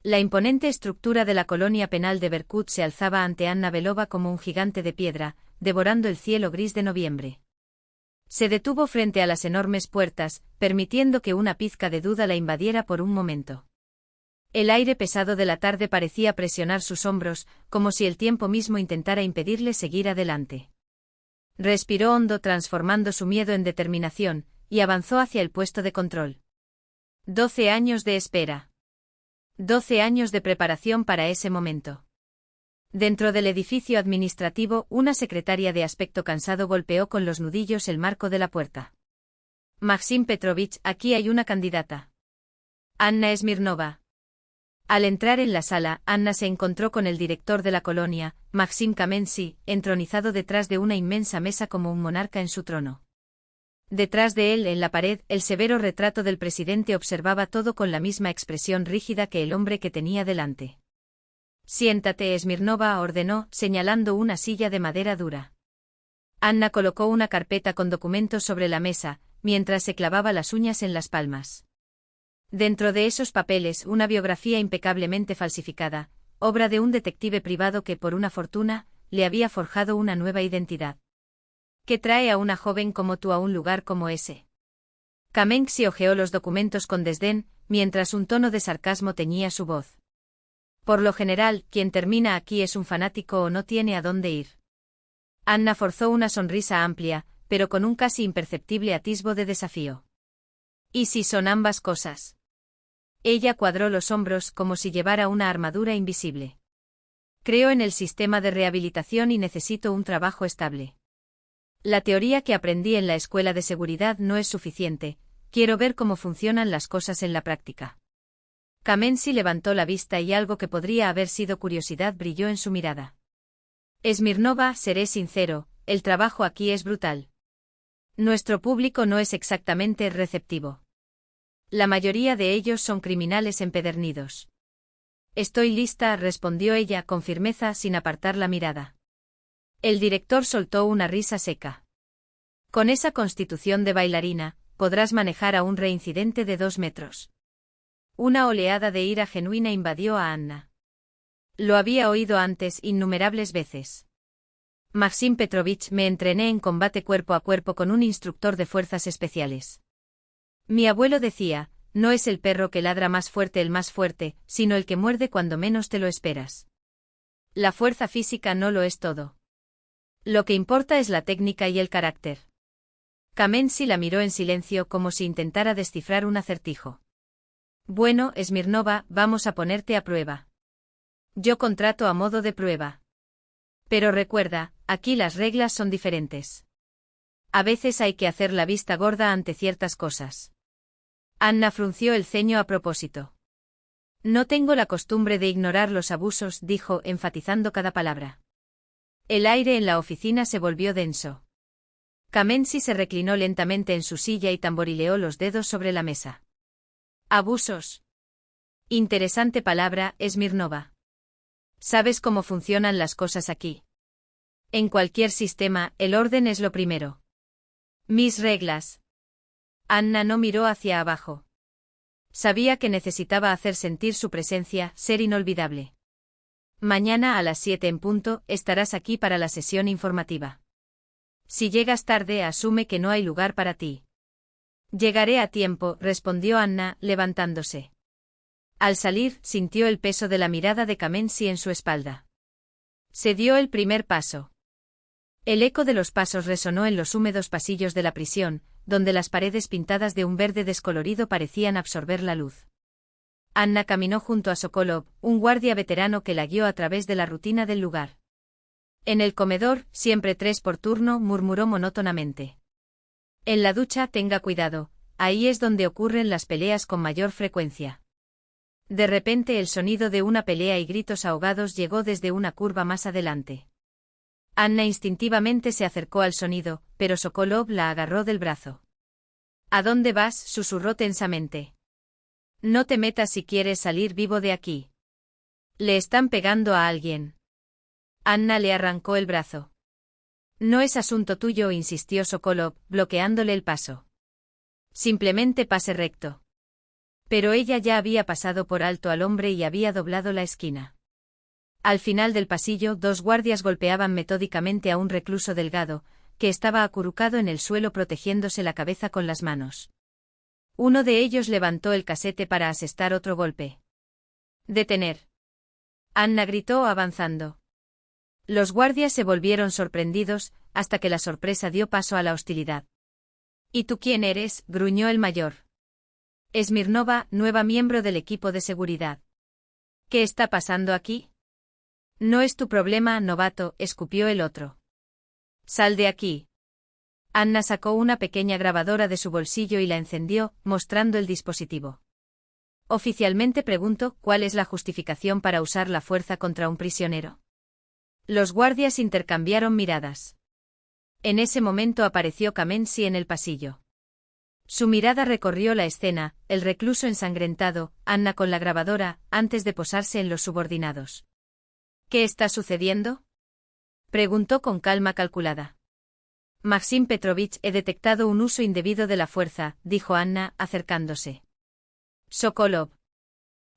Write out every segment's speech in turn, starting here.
La imponente estructura de la colonia penal de Berkut se alzaba ante Anna Belova como un gigante de piedra, devorando el cielo gris de noviembre. Se detuvo frente a las enormes puertas, permitiendo que una pizca de duda la invadiera por un momento. El aire pesado de la tarde parecía presionar sus hombros, como si el tiempo mismo intentara impedirle seguir adelante. Respiró hondo transformando su miedo en determinación, y avanzó hacia el puesto de control. 12 años de espera. 12 años de preparación para ese momento. Dentro del edificio administrativo, una secretaria de aspecto cansado golpeó con los nudillos el marco de la puerta. Maxim Petrovich, aquí hay una candidata. Anna Smirnova. Al entrar en la sala, Anna se encontró con el director de la colonia, Maxim Kamensky, entronizado detrás de una inmensa mesa como un monarca en su trono. Detrás de él, en la pared, el severo retrato del presidente observaba todo con la misma expresión rígida que el hombre que tenía delante. Siéntate, Smirnova, ordenó, señalando una silla de madera dura. Anna colocó una carpeta con documentos sobre la mesa, mientras se clavaba las uñas en las palmas. Dentro de esos papeles, una biografía impecablemente falsificada, obra de un detective privado que, por una fortuna, le había forjado una nueva identidad. ¿Qué trae a una joven como tú a un lugar como ese? Kamensky hojeó los documentos con desdén, mientras un tono de sarcasmo teñía su voz. Por lo general, quien termina aquí es un fanático o no tiene a dónde ir. Anna forzó una sonrisa amplia, pero con un casi imperceptible atisbo de desafío. ¿Y si son ambas cosas? Ella cuadró los hombros como si llevara una armadura invisible. Creo en el sistema de rehabilitación y necesito un trabajo estable. La teoría que aprendí en la escuela de seguridad no es suficiente, quiero ver cómo funcionan las cosas en la práctica. Kamensky levantó la vista y algo que podría haber sido curiosidad brilló en su mirada. Smirnova, seré sincero, el trabajo aquí es brutal. Nuestro público no es exactamente receptivo. La mayoría de ellos son criminales empedernidos. Estoy lista, respondió ella con firmeza sin apartar la mirada. El director soltó una risa seca. Con esa constitución de bailarina, podrás manejar a un reincidente de 2 metros. Una oleada de ira genuina invadió a Anna. Lo había oído antes innumerables veces. Maxim Petrovich, me entrené en combate cuerpo a cuerpo con un instructor de fuerzas especiales. Mi abuelo decía, no es el perro que ladra más fuerte el más fuerte, sino el que muerde cuando menos te lo esperas. La fuerza física no lo es todo. Lo que importa es la técnica y el carácter. Kamensky la miró en silencio como si intentara descifrar un acertijo. Bueno, Smirnova, vamos a ponerte a prueba. Yo contrato a modo de prueba. Pero recuerda, aquí las reglas son diferentes. A veces hay que hacer la vista gorda ante ciertas cosas. Anna frunció el ceño a propósito. No tengo la costumbre de ignorar los abusos, dijo, enfatizando cada palabra. El aire en la oficina se volvió denso. Kamensky se reclinó lentamente en su silla y tamborileó los dedos sobre la mesa. Abusos. Interesante palabra, Smirnova. ¿Sabes cómo funcionan las cosas aquí? En cualquier sistema, el orden es lo primero. Mis reglas. Anna no miró hacia abajo. Sabía que necesitaba hacer sentir su presencia, ser inolvidable. Mañana a las 7 en punto, estarás aquí para la sesión informativa. Si llegas tarde, asume que no hay lugar para ti. Llegaré a tiempo, respondió Anna, levantándose. Al salir, sintió el peso de la mirada de Kamensky en su espalda. Se dio el primer paso. El eco de los pasos resonó en los húmedos pasillos de la prisión, donde las paredes pintadas de un verde descolorido parecían absorber la luz. Anna caminó junto a Sokolov, un guardia veterano que la guió a través de la rutina del lugar. En el comedor, siempre 3 por turno, murmuró monótonamente. En la ducha, tenga cuidado, ahí es donde ocurren las peleas con mayor frecuencia. De repente el sonido de una pelea y gritos ahogados llegó desde una curva más adelante. Anna instintivamente se acercó al sonido, pero Sokolov la agarró del brazo. ¿A dónde vas?, susurró tensamente. No te metas si quieres salir vivo de aquí. Le están pegando a alguien. Anna le arrancó el brazo. No es asunto tuyo, insistió Sokolov, bloqueándole el paso. Simplemente pase recto. Pero ella ya había pasado por alto al hombre y había doblado la esquina. Al final del pasillo, 2 guardias golpeaban metódicamente a un recluso delgado, que estaba acurrucado en el suelo protegiéndose la cabeza con las manos. Uno de ellos levantó el casete para asestar otro golpe. «¡Detener!», Anna gritó avanzando. Los guardias se volvieron sorprendidos, hasta que la sorpresa dio paso a la hostilidad. «¿Y tú quién eres?», gruñó el mayor. «Smirnova, nueva miembro del equipo de seguridad». «¿Qué está pasando aquí?». «No es tu problema, novato», escupió el otro. «Sal de aquí». Anna sacó una pequeña grabadora de su bolsillo y la encendió, mostrando el dispositivo. «Oficialmente pregunto, ¿cuál es la justificación para usar la fuerza contra un prisionero?». Los guardias intercambiaron miradas. En ese momento apareció Kamensi en el pasillo. Su mirada recorrió la escena, el recluso ensangrentado, Anna con la grabadora, antes de posarse en los subordinados. «¿Qué está sucediendo?», preguntó con calma calculada. «Maxim Petrovich, he detectado un uso indebido de la fuerza», dijo Anna, acercándose. «Sokolov»,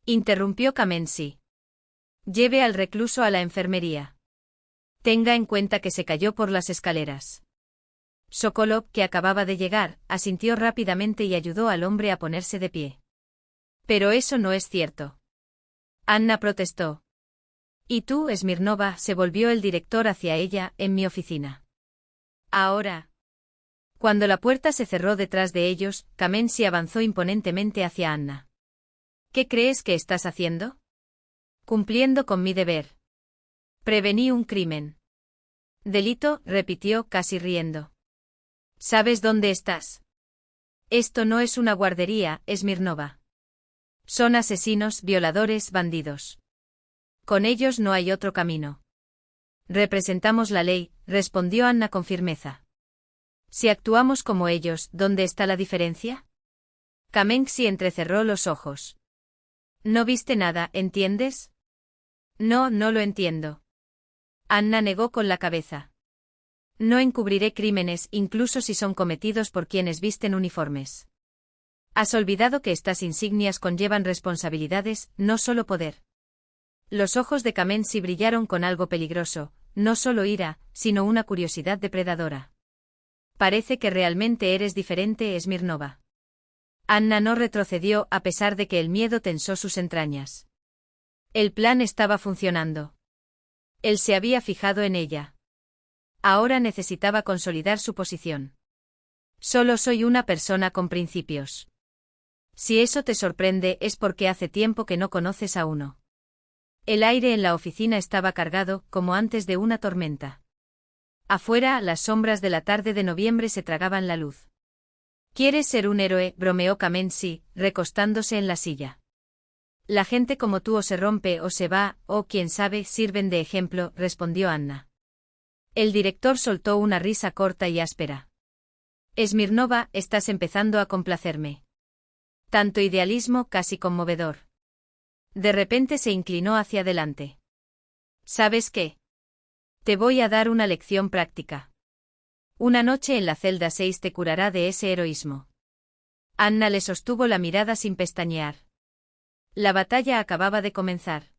interrumpió Kamensi. «Lleve al recluso a la enfermería. Tenga en cuenta que se cayó por las escaleras». Sokolov, que acababa de llegar, asintió rápidamente y ayudó al hombre a ponerse de pie. «Pero eso no es cierto». Anna protestó. «¿Y tú, Smirnova?», se volvió el director hacia ella, «en mi oficina». «Ahora». Cuando la puerta se cerró detrás de ellos, Kamensi avanzó imponentemente hacia Anna. «¿Qué crees que estás haciendo?». «Cumpliendo con mi deber. Prevení un crimen». «¿Delito?», repitió, casi riendo. «¿Sabes dónde estás?». «Esto no es una guardería, Smirnova. Son asesinos, violadores, bandidos. Con ellos no hay otro camino». «Representamos la ley», respondió Anna con firmeza. «Si actuamos como ellos, ¿dónde está la diferencia?». Kamensi entrecerró los ojos. «No viste nada, ¿entiendes?». «No, no lo entiendo». Anna negó con la cabeza. «No encubriré crímenes, incluso si son cometidos por quienes visten uniformes. Has olvidado que estas insignias conllevan responsabilidades, no solo poder». Los ojos de Kamensi brillaron con algo peligroso, no solo ira, sino una curiosidad depredadora. «Parece que realmente eres diferente, Smirnova». Anna no retrocedió a pesar de que el miedo tensó sus entrañas. El plan estaba funcionando. Él se había fijado en ella. Ahora necesitaba consolidar su posición. «Solo soy una persona con principios. Si eso te sorprende es porque hace tiempo que no conoces a uno». El aire en la oficina estaba cargado, como antes de una tormenta. Afuera, las sombras de la tarde de noviembre se tragaban la luz. «¿Quieres ser un héroe?», bromeó Kamensi, recostándose en la silla. «La gente como tú o se rompe o se va, o quién sabe, sirven de ejemplo», respondió Anna. El director soltó una risa corta y áspera. «Smirnova, estás empezando a complacerme. Tanto idealismo, casi conmovedor». De repente se inclinó hacia adelante. «¿Sabes qué? Te voy a dar una lección práctica. Una noche en la celda 6 te curará de ese heroísmo». Anna le sostuvo la mirada sin pestañear. La batalla acababa de comenzar.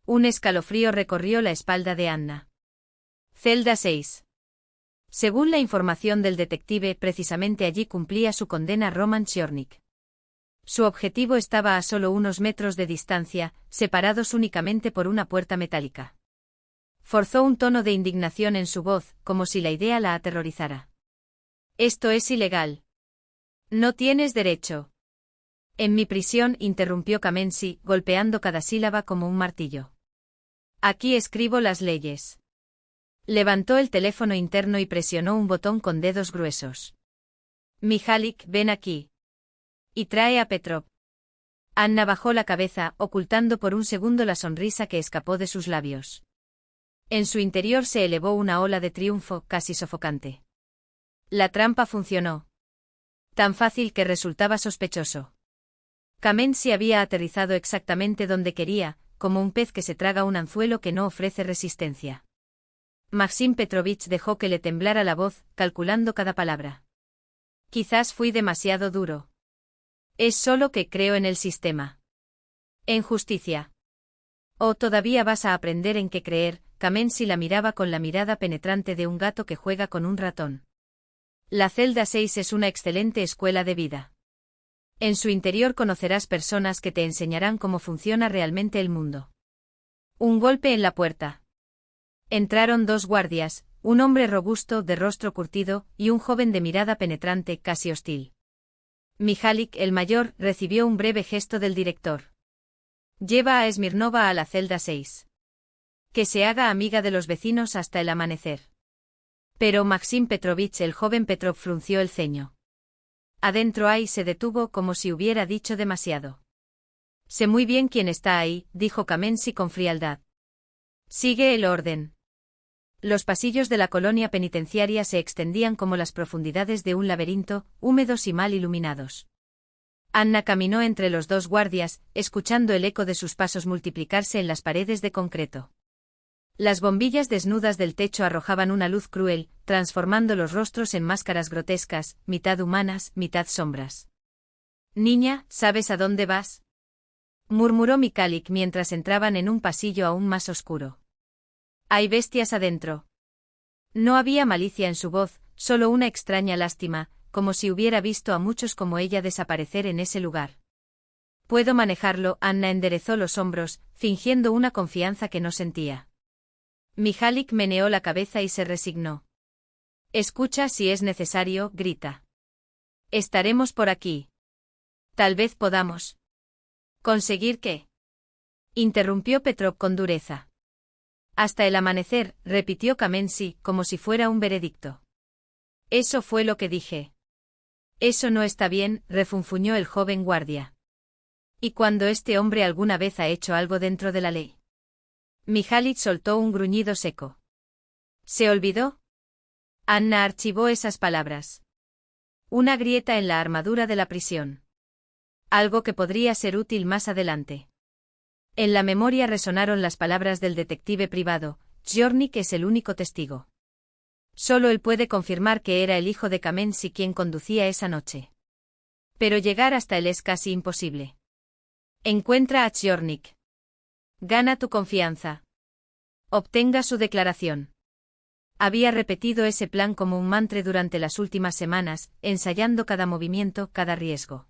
Un escalofrío recorrió la espalda de Anna. Celda 6. Según la información del detective, precisamente allí cumplía su condena Roman Chernik. Su objetivo estaba a solo unos metros de distancia, separados únicamente por una puerta metálica. Forzó un tono de indignación en su voz, como si la idea la aterrorizara. «Esto es ilegal. No tienes derecho». «En mi prisión», interrumpió Kamensi, golpeando cada sílaba como un martillo. «Aquí escribo las leyes». Levantó el teléfono interno y presionó un botón con dedos gruesos. «Mihalik, ven aquí. Y trae a Petrov». Anna bajó la cabeza, ocultando por un segundo la sonrisa que escapó de sus labios. En su interior se elevó una ola de triunfo, casi sofocante. La trampa funcionó. Tan fácil que resultaba sospechoso. Kamensi había aterrizado exactamente donde quería, como un pez que se traga un anzuelo que no ofrece resistencia. Maxim Petrovich dejó que le temblara la voz, calculando cada palabra. «Quizás fui demasiado duro. Es solo que creo en el sistema. En justicia. ¿O todavía vas a aprender en qué creer? Kamensi la miraba con la mirada penetrante de un gato que juega con un ratón. La celda 6 es una excelente escuela de vida. En su interior conocerás personas que te enseñarán cómo funciona realmente el mundo. Un golpe en la puerta. Entraron dos guardias, un hombre robusto de rostro curtido y un joven de mirada penetrante casi hostil. Mihalik, el mayor, recibió un breve gesto del director. Lleva a Smirnova a la celda 6. Que se haga amiga de los vecinos hasta el amanecer. Pero Maxim Petrovich, el joven Petrov, frunció el ceño. Adentro hay, se detuvo como si hubiera dicho demasiado. Sé muy bien quién está ahí, dijo Kamensi con frialdad. Sigue el orden. Los pasillos de la colonia penitenciaria se extendían como las profundidades de un laberinto, húmedos y mal iluminados. Anna caminó entre los dos guardias, escuchando el eco de sus pasos multiplicarse en las paredes de concreto. Las bombillas desnudas del techo arrojaban una luz cruel, transformando los rostros en máscaras grotescas, mitad humanas, mitad sombras. «Niña, ¿sabes a dónde vas?», murmuró Mihalik mientras entraban en un pasillo aún más oscuro. «Hay bestias adentro». No había malicia en su voz, solo una extraña lástima, como si hubiera visto a muchos como ella desaparecer en ese lugar. «Puedo manejarlo», Anna enderezó los hombros, fingiendo una confianza que no sentía. Mihalik meneó la cabeza y se resignó. «Escucha, si es necesario, grita. Estaremos por aquí. Tal vez podamos». «¿Conseguir qué?», interrumpió Petrov con dureza. «Hasta el amanecer», repitió Kamensi, como si fuera un veredicto. «Eso fue lo que dije». «Eso no está bien», refunfuñó el joven guardia. «¿Y cuando este hombre alguna vez ha hecho algo dentro de la ley?». Mihalik soltó un gruñido seco. ¿Se olvidó? Anna archivó esas palabras. Una grieta en la armadura de la prisión. Algo que podría ser útil más adelante. En la memoria resonaron las palabras del detective privado. Zhornik es el único testigo. Solo él puede confirmar que era el hijo de Kamensi quien conducía esa noche. Pero llegar hasta él es casi imposible. Encuentra a Zhornik. Gana tu confianza. Obtenga su declaración. Había repetido ese plan como un mantra durante las últimas semanas, ensayando cada movimiento, cada riesgo.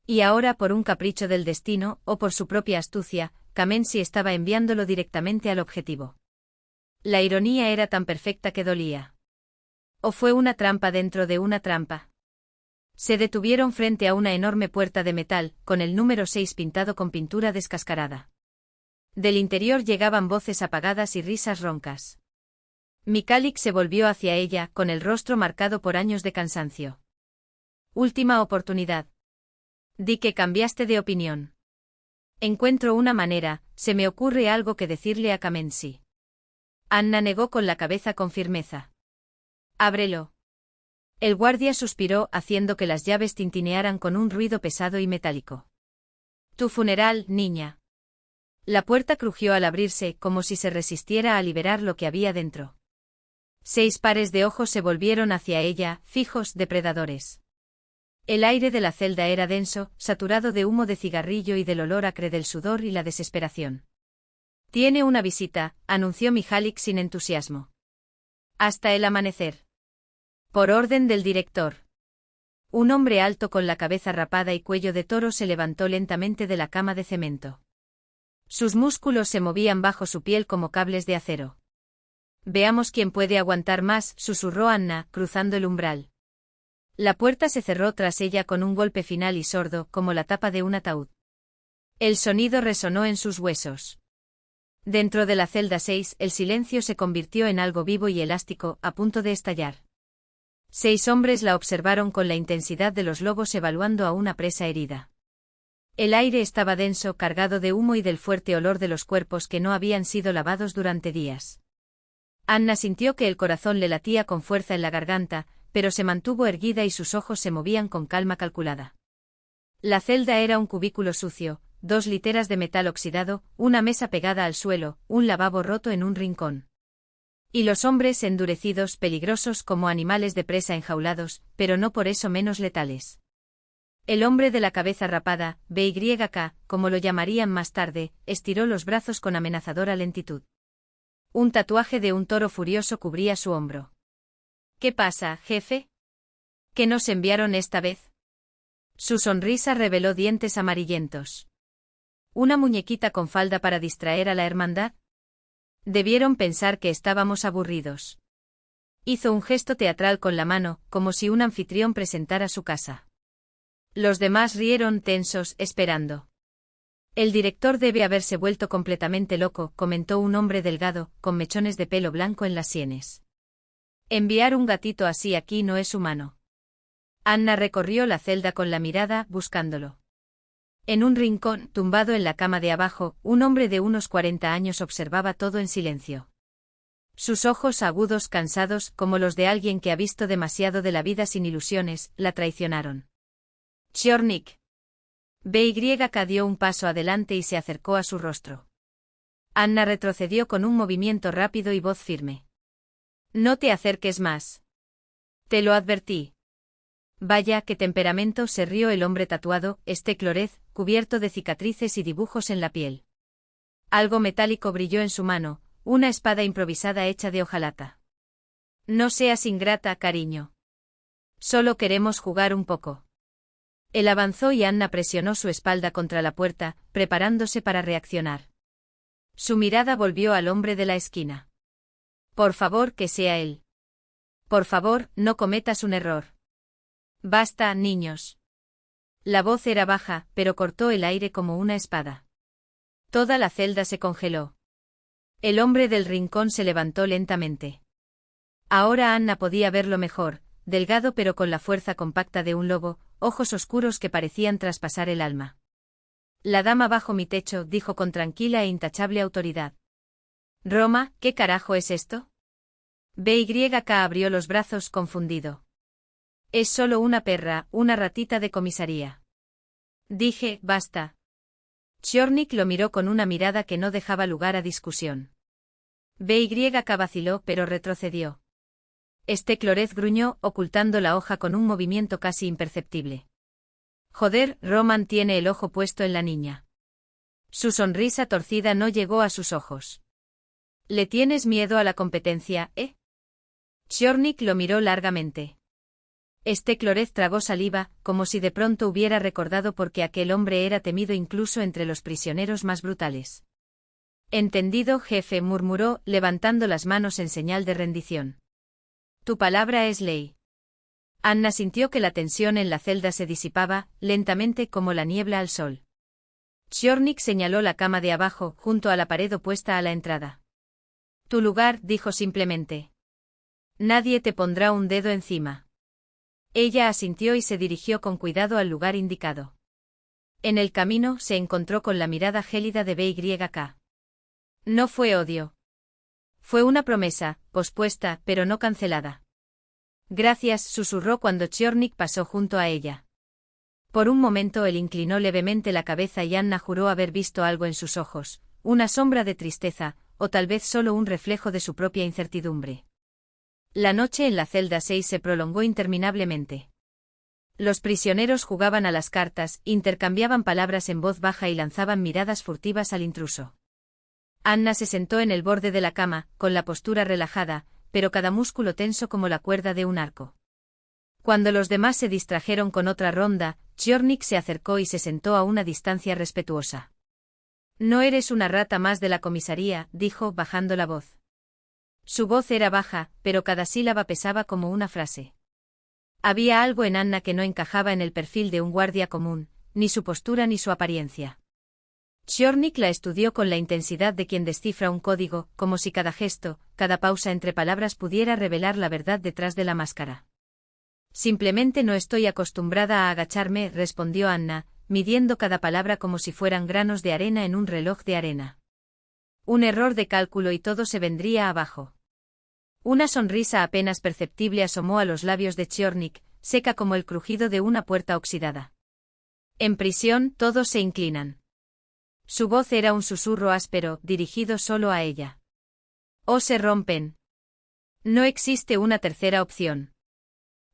Y ahora, por un capricho del destino, o por su propia astucia, Kamensi estaba enviándolo directamente al objetivo. La ironía era tan perfecta que dolía. ¿O fue una trampa dentro de una trampa? Se detuvieron frente a una enorme puerta de metal, con el número 6 pintado con pintura descascarada. Del interior llegaban voces apagadas y risas roncas. Mihalik se volvió hacia ella, con el rostro marcado por años de cansancio. «Última oportunidad. Di que cambiaste de opinión. Encuentro una manera, se me ocurre algo que decirle a Kamensi». Anna negó con la cabeza con firmeza. «Ábrelo». El guardia suspiró, haciendo que las llaves tintinearan con un ruido pesado y metálico. «Tu funeral, niña». La puerta crujió al abrirse, como si se resistiera a liberar lo que había dentro. 6 pares de ojos se volvieron hacia ella, fijos, depredadores. El aire de la celda era denso, saturado de humo de cigarrillo y del olor acre del sudor y la desesperación. «Tiene una visita», anunció Mihalik sin entusiasmo. «Hasta el amanecer». Por orden del director. Un hombre alto con la cabeza rapada y cuello de toro se levantó lentamente de la cama de cemento. Sus músculos se movían bajo su piel como cables de acero. «Veamos quién puede aguantar más», susurró Anna, cruzando el umbral. La puerta se cerró tras ella con un golpe final y sordo, como la tapa de un ataúd. El sonido resonó en sus huesos. Dentro de la celda 6, el silencio se convirtió en algo vivo y elástico, a punto de estallar. 6 hombres la observaron con la intensidad de los lobos evaluando a una presa herida. El aire estaba denso, cargado de humo y del fuerte olor de los cuerpos que no habían sido lavados durante días. Anna sintió que el corazón le latía con fuerza en la garganta, pero se mantuvo erguida y sus ojos se movían con calma calculada. La celda era un cubículo sucio, 2 literas de metal oxidado, una mesa pegada al suelo, un lavabo roto en un rincón. Y los hombres endurecidos, peligrosos como animales de presa enjaulados, pero no por eso menos letales. El hombre de la cabeza rapada, BYK, como lo llamarían más tarde, estiró los brazos con amenazadora lentitud. Un tatuaje de un toro furioso cubría su hombro. ¿Qué pasa, jefe? ¿Qué nos enviaron esta vez? Su sonrisa reveló dientes amarillentos. ¿Una muñequita con falda para distraer a la hermandad? Debieron pensar que estábamos aburridos. Hizo un gesto teatral con la mano, como si un anfitrión presentara su casa. Los demás rieron tensos, esperando. El director debe haberse vuelto completamente loco, comentó un hombre delgado, con mechones de pelo blanco en las sienes. Enviar un gatito así aquí no es humano. Anna recorrió la celda con la mirada, buscándolo. En un rincón, tumbado en la cama de abajo, un hombre de unos 40 años observaba todo en silencio. Sus ojos agudos, cansados, como los de alguien que ha visto demasiado de la vida sin ilusiones, la traicionaron. Chornik. BYK dio un paso adelante y se acercó a su rostro. Anna retrocedió con un movimiento rápido y voz firme. No te acerques más. Te lo advertí. Vaya, qué temperamento, se rió el hombre tatuado, Clorez, cubierto de cicatrices y dibujos en la piel. Algo metálico brilló en su mano, una espada improvisada hecha de hojalata. No seas ingrata, cariño. Solo queremos jugar un poco. Él avanzó y Anna presionó su espalda contra la puerta, preparándose para reaccionar. Su mirada volvió al hombre de la esquina. Por favor, que sea él. Por favor, no cometas un error. Basta, niños. La voz era baja, pero cortó el aire como una espada. Toda la celda se congeló. El hombre del rincón se levantó lentamente. Ahora Anna podía verlo mejor, delgado pero con la fuerza compacta de un lobo, ojos oscuros que parecían traspasar el alma. La dama bajo mi techo, dijo con tranquila e intachable autoridad. Roma, ¿qué carajo es esto? BYK abrió los brazos confundido. Es solo una perra, una ratita de comisaría. Dije, basta. Chornik lo miró con una mirada que no dejaba lugar a discusión. BYK vaciló pero retrocedió. Clorez gruñó, ocultando la hoja con un movimiento casi imperceptible. Joder, Roman tiene el ojo puesto en la niña. Su sonrisa torcida no llegó a sus ojos. ¿Le tienes miedo a la competencia, eh? Chornik lo miró largamente. Clorez tragó saliva, como si de pronto hubiera recordado por qué aquel hombre era temido incluso entre los prisioneros más brutales. Entendido, jefe, murmuró, levantando las manos en señal de rendición. Tu palabra es ley. Anna sintió que la tensión en la celda se disipaba, lentamente como la niebla al sol. Chornik señaló la cama de abajo, junto a la pared opuesta a la entrada. Tu lugar, dijo simplemente. Nadie te pondrá un dedo encima. Ella asintió y se dirigió con cuidado al lugar indicado. En el camino se encontró con la mirada gélida de BYK. No fue odio. Fue una promesa, pospuesta, pero no cancelada. Gracias, susurró cuando Chornik pasó junto a ella. Por un momento él inclinó levemente la cabeza y Anna juró haber visto algo en sus ojos, una sombra de tristeza, o tal vez solo un reflejo de su propia incertidumbre. La noche en la celda 6 se prolongó interminablemente. Los prisioneros jugaban a las cartas, intercambiaban palabras en voz baja y lanzaban miradas furtivas al intruso. Anna se sentó en el borde de la cama, con la postura relajada, pero cada músculo tenso como la cuerda de un arco. Cuando los demás se distrajeron con otra ronda, Chornik se acercó y se sentó a una distancia respetuosa. No eres una rata más de la comisaría, dijo, bajando la voz. Su voz era baja, pero cada sílaba pesaba como una frase. Había algo en Anna que no encajaba en el perfil de un guardia común, ni su postura ni su apariencia. Chornik la estudió con la intensidad de quien descifra un código, como si cada gesto, cada pausa entre palabras pudiera revelar la verdad detrás de la máscara. Simplemente no estoy acostumbrada a agacharme, respondió Anna, midiendo cada palabra como si fueran granos de arena en un reloj de arena. Un error de cálculo y todo se vendría abajo. Una sonrisa apenas perceptible asomó a los labios de Chornik, seca como el crujido de una puerta oxidada. En prisión todos se inclinan. Su voz era un susurro áspero, dirigido solo a ella. O se rompen. No existe una tercera opción.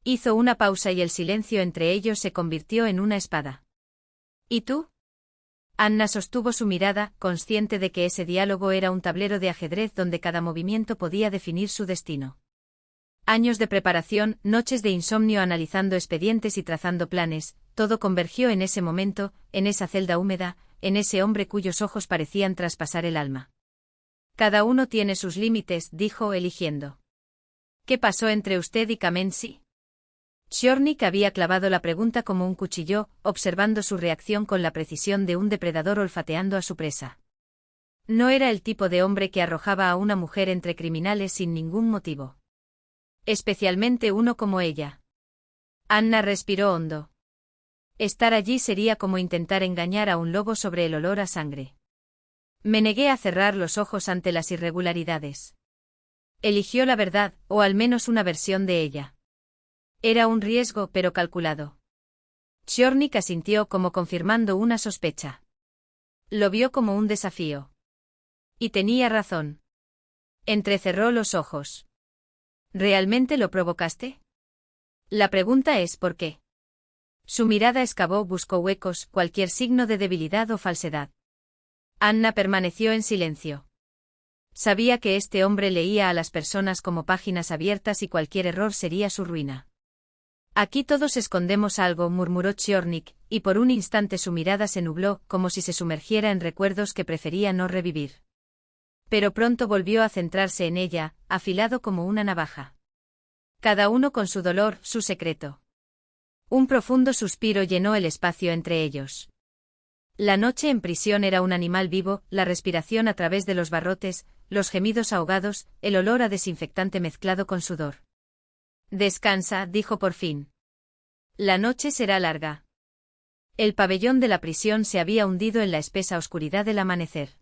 Hizo una pausa y el silencio entre ellos se convirtió en una espada. ¿Y tú? Anna sostuvo su mirada, consciente de que ese diálogo era un tablero de ajedrez donde cada movimiento podía definir su destino. Años de preparación, noches de insomnio analizando expedientes y trazando planes, todo convergió en ese momento, en esa celda húmeda, en ese hombre cuyos ojos parecían traspasar el alma. Cada uno tiene sus límites, dijo, eligiendo. ¿Qué pasó entre usted y Kamensi? Chornik había clavado la pregunta como un cuchillo, observando su reacción con la precisión de un depredador olfateando a su presa. No era el tipo de hombre que arrojaba a una mujer entre criminales sin ningún motivo. Especialmente uno como ella. Anna respiró hondo. Estar allí sería como intentar engañar a un lobo sobre el olor a sangre. Me negué a cerrar los ojos ante las irregularidades. Eligió la verdad, o al menos una versión de ella. Era un riesgo, pero calculado. Chornik asintió como confirmando una sospecha. Lo vio como un desafío. Y tenía razón. Entrecerró los ojos. ¿Realmente lo provocaste? La pregunta es ¿por qué? Su mirada excavó, buscó huecos, cualquier signo de debilidad o falsedad. Anna permaneció en silencio. Sabía que este hombre leía a las personas como páginas abiertas y cualquier error sería su ruina. Aquí todos escondemos algo, murmuró Chornik, y por un instante su mirada se nubló, como si se sumergiera en recuerdos que prefería no revivir. Pero pronto volvió a centrarse en ella, afilado como una navaja. Cada uno con su dolor, su secreto. Un profundo suspiro llenó el espacio entre ellos. La noche en prisión era un animal vivo, la respiración a través de los barrotes, los gemidos ahogados, el olor a desinfectante mezclado con sudor. Descansa, dijo por fin. La noche será larga. El pabellón de la prisión se había hundido en la espesa oscuridad del amanecer.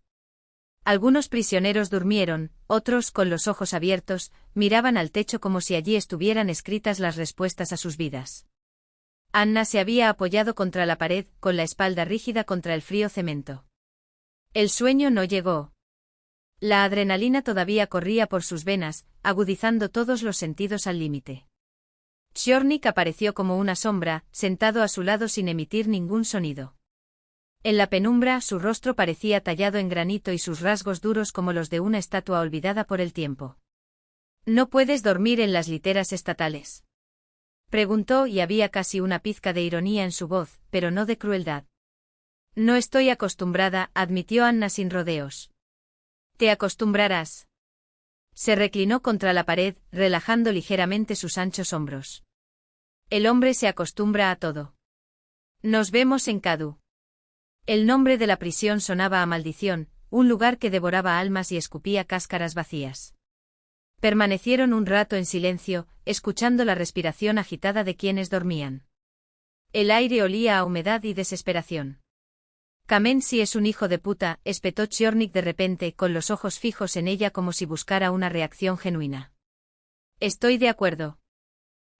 Algunos prisioneros durmieron, otros, con los ojos abiertos, miraban al techo como si allí estuvieran escritas las respuestas a sus vidas. Anna se había apoyado contra la pared, con la espalda rígida contra el frío cemento. El sueño no llegó. La adrenalina todavía corría por sus venas, agudizando todos los sentidos al límite. Chornik apareció como una sombra, sentado a su lado sin emitir ningún sonido. En la penumbra, su rostro parecía tallado en granito y sus rasgos duros como los de una estatua olvidada por el tiempo. ¿No puedes dormir en las literas estatales?, preguntó, y había casi una pizca de ironía en su voz, pero no de crueldad. No estoy acostumbrada, admitió Anna sin rodeos. Te acostumbrarás. Se reclinó contra la pared, relajando ligeramente sus anchos hombros. El hombre se acostumbra a todo. Nos vemos en Cadu. El nombre de la prisión sonaba a maldición, un lugar que devoraba almas y escupía cáscaras vacías. Permanecieron un rato en silencio, escuchando la respiración agitada de quienes dormían. El aire olía a humedad y desesperación. Kamensi es un hijo de puta, espetó Chornik de repente, con los ojos fijos en ella como si buscara una reacción genuina. Estoy de acuerdo.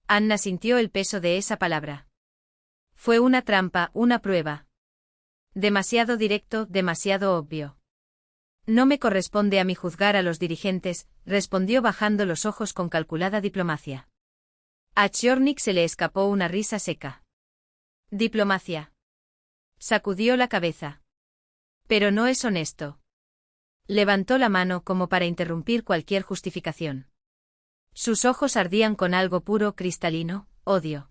Anna sintió el peso de esa palabra. Fue una trampa, una prueba. Demasiado directo, demasiado obvio. No me corresponde a mí juzgar a los dirigentes, respondió bajando los ojos con calculada diplomacia. A Chornik se le escapó una risa seca. Diplomacia. Sacudió la cabeza. Pero no es honesto. Levantó la mano como para interrumpir cualquier justificación. Sus ojos ardían con algo puro, cristalino, odio.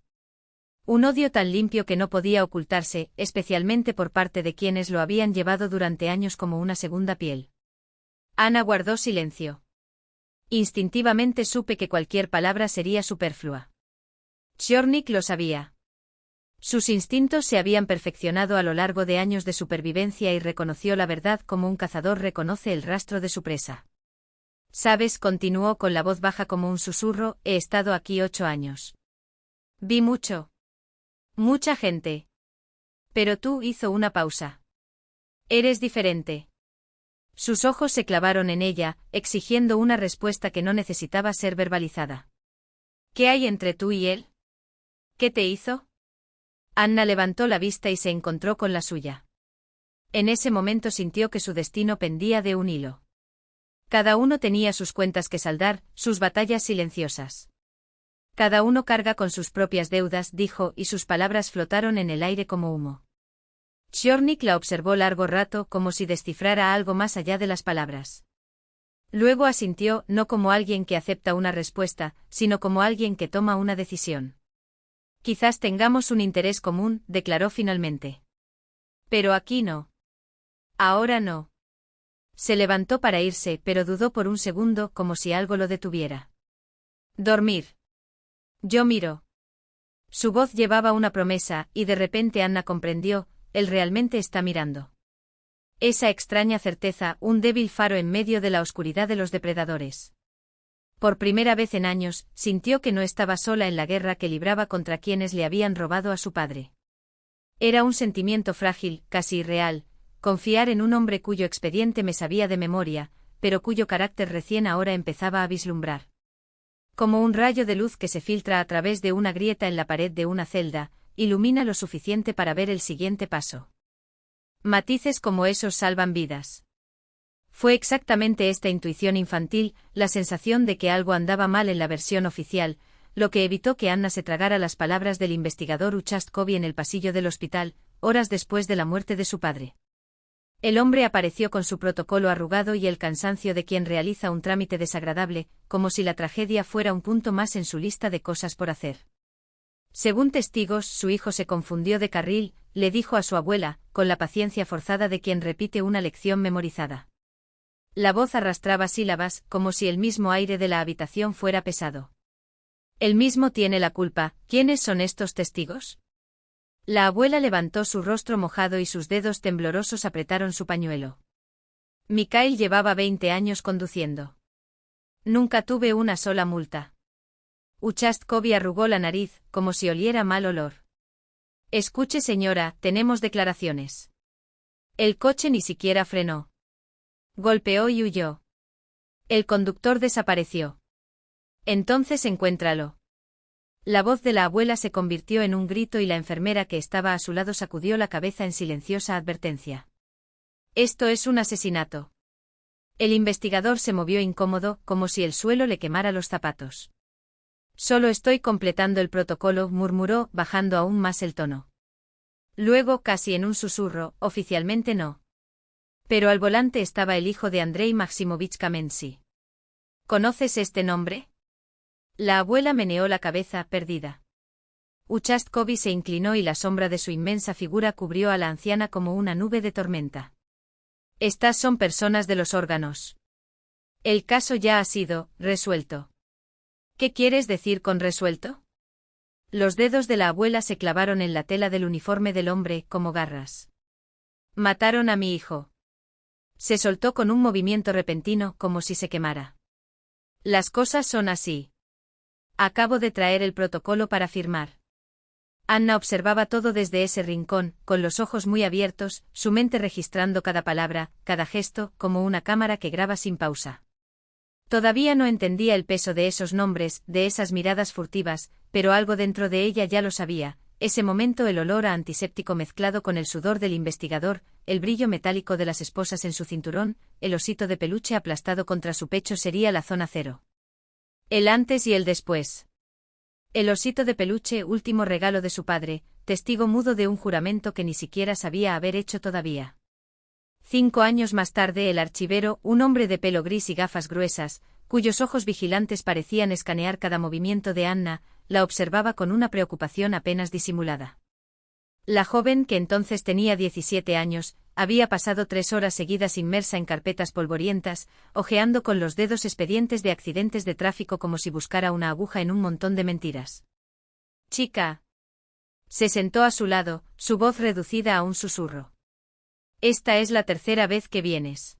Un odio tan limpio que no podía ocultarse, especialmente por parte de quienes lo habían llevado durante años como una segunda piel. Anna guardó silencio. Instintivamente supe que cualquier palabra sería superflua. Chornik lo sabía. Sus instintos se habían perfeccionado a lo largo de años de supervivencia y reconoció la verdad como un cazador reconoce el rastro de su presa. Sabes, continuó con la voz baja como un susurro, he estado aquí 8 años. Vi mucho. Mucha gente. Pero tú, hizo una pausa. Eres diferente. Sus ojos se clavaron en ella, exigiendo una respuesta que no necesitaba ser verbalizada. ¿Qué hay entre tú y él? ¿Qué te hizo? Anna levantó la vista y se encontró con la suya. En ese momento sintió que su destino pendía de un hilo. Cada uno tenía sus cuentas que saldar, sus batallas silenciosas. Cada uno carga con sus propias deudas, dijo, y sus palabras flotaron en el aire como humo. Chornik la observó largo rato como si descifrara algo más allá de las palabras. Luego asintió, no como alguien que acepta una respuesta, sino como alguien que toma una decisión. Quizás tengamos un interés común, declaró finalmente. Pero aquí no. Ahora no. Se levantó para irse, pero dudó por un segundo, como si algo lo detuviera. Dormir. Yo miro. Su voz llevaba una promesa, y de repente Anna comprendió, él realmente está mirando. Esa extraña certeza, un débil faro en medio de la oscuridad de los depredadores. Por primera vez en años, sintió que no estaba sola en la guerra que libraba contra quienes le habían robado a su padre. Era un sentimiento frágil, casi irreal, confiar en un hombre cuyo expediente me sabía de memoria, pero cuyo carácter recién ahora empezaba a vislumbrar. Como un rayo de luz que se filtra a través de una grieta en la pared de una celda, ilumina lo suficiente para ver el siguiente paso. Matices como esos salvan vidas. Fue exactamente esta intuición infantil, la sensación de que algo andaba mal en la versión oficial, lo que evitó que Anna se tragara las palabras del investigador Uchastkov en el pasillo del hospital, horas después de la muerte de su padre. El hombre apareció con su protocolo arrugado y el cansancio de quien realiza un trámite desagradable, como si la tragedia fuera un punto más en su lista de cosas por hacer. Según testigos, su hijo se confundió de carril, le dijo a su abuela, con la paciencia forzada de quien repite una lección memorizada. La voz arrastraba sílabas, como si el mismo aire de la habitación fuera pesado. Él mismo tiene la culpa. ¿Quiénes son estos testigos? La abuela levantó su rostro mojado y sus dedos temblorosos apretaron su pañuelo. Mikhail llevaba 20 años conduciendo. Nunca tuve una sola multa. Uchastkov arrugó la nariz, como si oliera mal olor. Escuche, señora, tenemos declaraciones. El coche ni siquiera frenó. Golpeó y huyó. El conductor desapareció. Entonces encuéntralo. La voz de la abuela se convirtió en un grito y la enfermera que estaba a su lado sacudió la cabeza en silenciosa advertencia. Esto es un asesinato. El investigador se movió incómodo, como si el suelo le quemara los zapatos. Solo estoy completando el protocolo, murmuró, bajando aún más el tono. Luego, casi en un susurro, oficialmente no. Pero al volante estaba el hijo de Andrei Maximovich Kamensky. ¿Conoces este nombre? La abuela meneó la cabeza, perdida. Uchastkov se inclinó y la sombra de su inmensa figura cubrió a la anciana como una nube de tormenta. Estas son personas de los órganos. El caso ya ha sido resuelto. ¿Qué quieres decir con resuelto? Los dedos de la abuela se clavaron en la tela del uniforme del hombre, como garras. Mataron a mi hijo. Se soltó con un movimiento repentino, como si se quemara. Las cosas son así. Acabo de traer el protocolo para firmar. Anna observaba todo desde ese rincón, con los ojos muy abiertos, su mente registrando cada palabra, cada gesto, como una cámara que graba sin pausa. Todavía no entendía el peso de esos nombres, de esas miradas furtivas, pero algo dentro de ella ya lo sabía. Ese momento el olor a antiséptico mezclado con el sudor del investigador, el brillo metálico de las esposas en su cinturón, el osito de peluche aplastado contra su pecho sería la zona cero. El antes y el después. El osito de peluche, último regalo de su padre, testigo mudo de un juramento que ni siquiera sabía haber hecho todavía. 5 años más tarde el archivero, un hombre de pelo gris y gafas gruesas, cuyos ojos vigilantes parecían escanear cada movimiento de Anna, la observaba con una preocupación apenas disimulada. La joven, que entonces tenía 17 años, había pasado 3 horas seguidas inmersa en carpetas polvorientas, hojeando con los dedos expedientes de accidentes de tráfico como si buscara una aguja en un montón de mentiras. Chica. Se sentó a su lado, su voz reducida a un susurro. Esta es la tercera vez que vienes.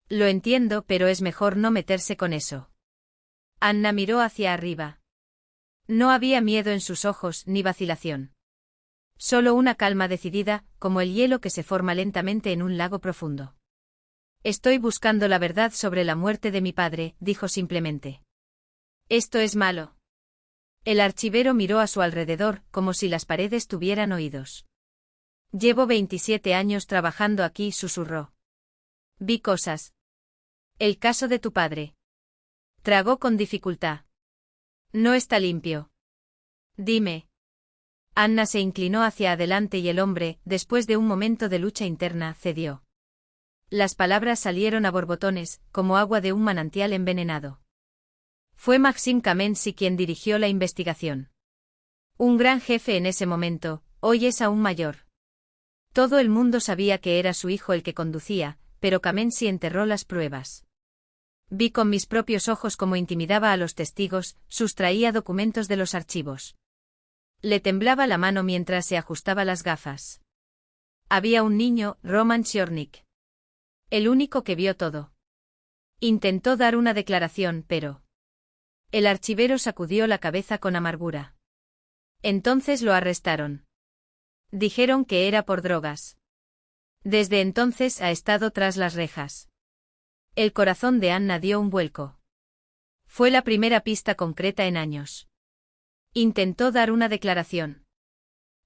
Lo entiendo, pero es mejor no meterse con eso. Anna miró hacia arriba. No había miedo en sus ojos ni vacilación. Solo una calma decidida, como el hielo que se forma lentamente en un lago profundo. Estoy buscando la verdad sobre la muerte de mi padre, dijo simplemente. Esto es malo. El archivero miró a su alrededor, como si las paredes tuvieran oídos. Llevo 27 años trabajando aquí, susurró. Vi cosas. El caso de tu padre. Tragó con dificultad. No está limpio. Dime. Anna se inclinó hacia adelante y el hombre, después de un momento de lucha interna, cedió. Las palabras salieron a borbotones, como agua de un manantial envenenado. Fue Maxim Kamensky quien dirigió la investigación. Un gran jefe en ese momento, hoy es aún mayor. Todo el mundo sabía que era su hijo el que conducía, pero Kamensky enterró las pruebas. Vi con mis propios ojos cómo intimidaba a los testigos, sustraía documentos de los archivos. Le temblaba la mano mientras se ajustaba las gafas. Había un niño, Roman Chernik. El único que vio todo. Intentó dar una declaración, pero... El archivero sacudió la cabeza con amargura. Entonces lo arrestaron. Dijeron que era por drogas. Desde entonces ha estado tras las rejas. El corazón de Anna dio un vuelco. Fue la primera pista concreta en años. Intentó dar una declaración.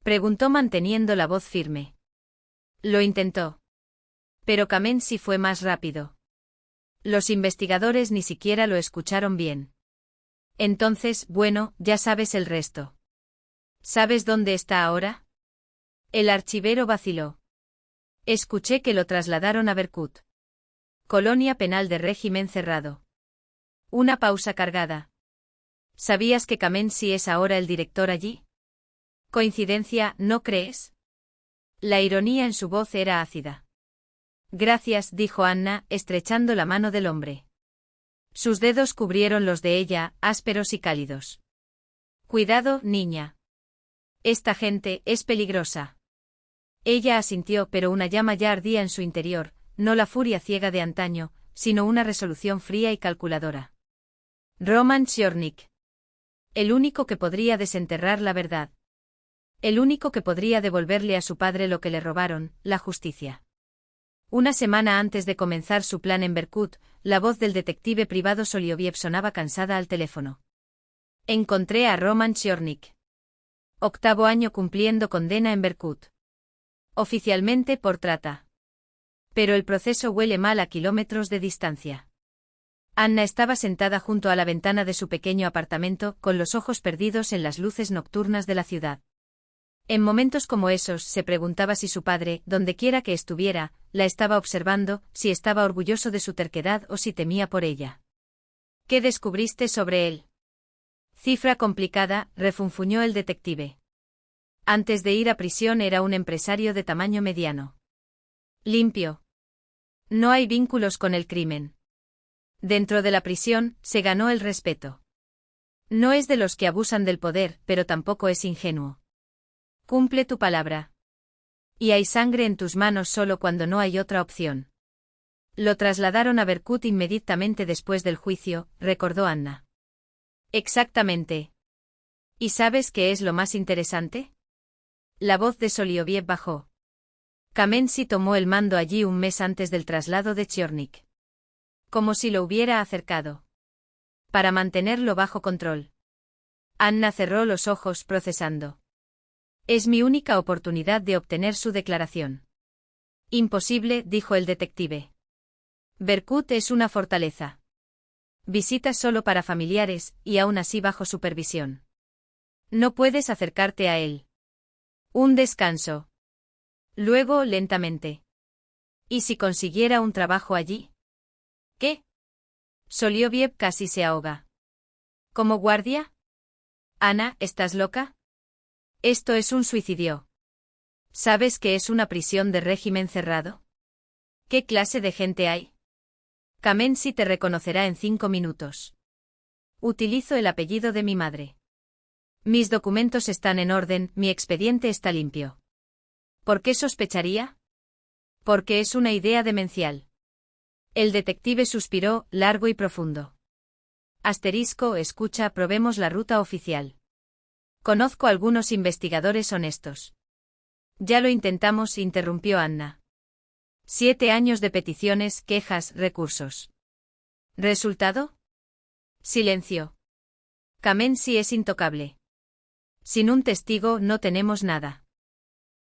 Preguntó manteniendo la voz firme. Lo intentó. Pero Kamensky fue más rápido. Los investigadores ni siquiera lo escucharon bien. Entonces, bueno, ya sabes el resto. ¿Sabes dónde está ahora? El archivero vaciló. Escuché que lo trasladaron a Berkut. Colonia penal de régimen cerrado. Una pausa cargada. ¿Sabías que Kamensky es ahora el director allí? ¿Coincidencia, no crees? La ironía en su voz era ácida. Gracias, dijo Anna, estrechando la mano del hombre. Sus dedos cubrieron los de ella, ásperos y cálidos. Cuidado, niña. Esta gente es peligrosa. Ella asintió, pero una llama ya ardía en su interior, no la furia ciega de antaño, sino una resolución fría y calculadora. Roman Chernik. El único que podría desenterrar la verdad. El único que podría devolverle a su padre lo que le robaron, la justicia. Una semana antes de comenzar su plan en Berkut, la voz del detective privado Soloviev sonaba cansada al teléfono. Encontré a Roman Chernik. 8º año cumpliendo condena en Berkut. Oficialmente por trata. Pero el proceso huele mal a kilómetros de distancia. Anna estaba sentada junto a la ventana de su pequeño apartamento, con los ojos perdidos en las luces nocturnas de la ciudad. En momentos como esos se preguntaba si su padre, dondequiera que estuviera, la estaba observando, si estaba orgulloso de su terquedad o si temía por ella. ¿Qué descubriste sobre él? Cifra complicada, refunfuñó el detective. Antes de ir a prisión era un empresario de tamaño mediano. Limpio. No hay vínculos con el crimen. Dentro de la prisión, se ganó el respeto. No es de los que abusan del poder, pero tampoco es ingenuo. Cumple tu palabra. Y hay sangre en tus manos solo cuando no hay otra opción. Lo trasladaron a Berkut inmediatamente después del juicio, recordó Anna. Exactamente. ¿Y sabes qué es lo más interesante? La voz de Soloviev bajó. Kamensky tomó el mando allí un mes antes del traslado de Chernik. Como si lo hubiera acercado. Para mantenerlo bajo control. Anna cerró los ojos procesando. Es mi única oportunidad de obtener su declaración. Imposible, dijo el detective. Berkut es una fortaleza. Visitas solo para familiares, y aún así bajo supervisión. No puedes acercarte a él. Un descanso. Luego, lentamente. ¿Y si consiguiera un trabajo allí? ¿Qué? Soloviev casi se ahoga. ¿Como guardia? Ana, ¿estás loca? Esto es un suicidio. ¿Sabes que es una prisión de régimen cerrado? ¿Qué clase de gente hay? Kamensky te reconocerá en 5 minutos. Utilizo el apellido de mi madre. Mis documentos están en orden, mi expediente está limpio. ¿Por qué sospecharía? Porque es una idea demencial. El detective suspiró, largo y profundo. Asterisco, escucha, probemos la ruta oficial. Conozco algunos investigadores honestos. Ya lo intentamos, interrumpió Anna. 7 años de peticiones, quejas, recursos. ¿Resultado? Silencio. Kamensky es intocable. Sin un testigo no tenemos nada.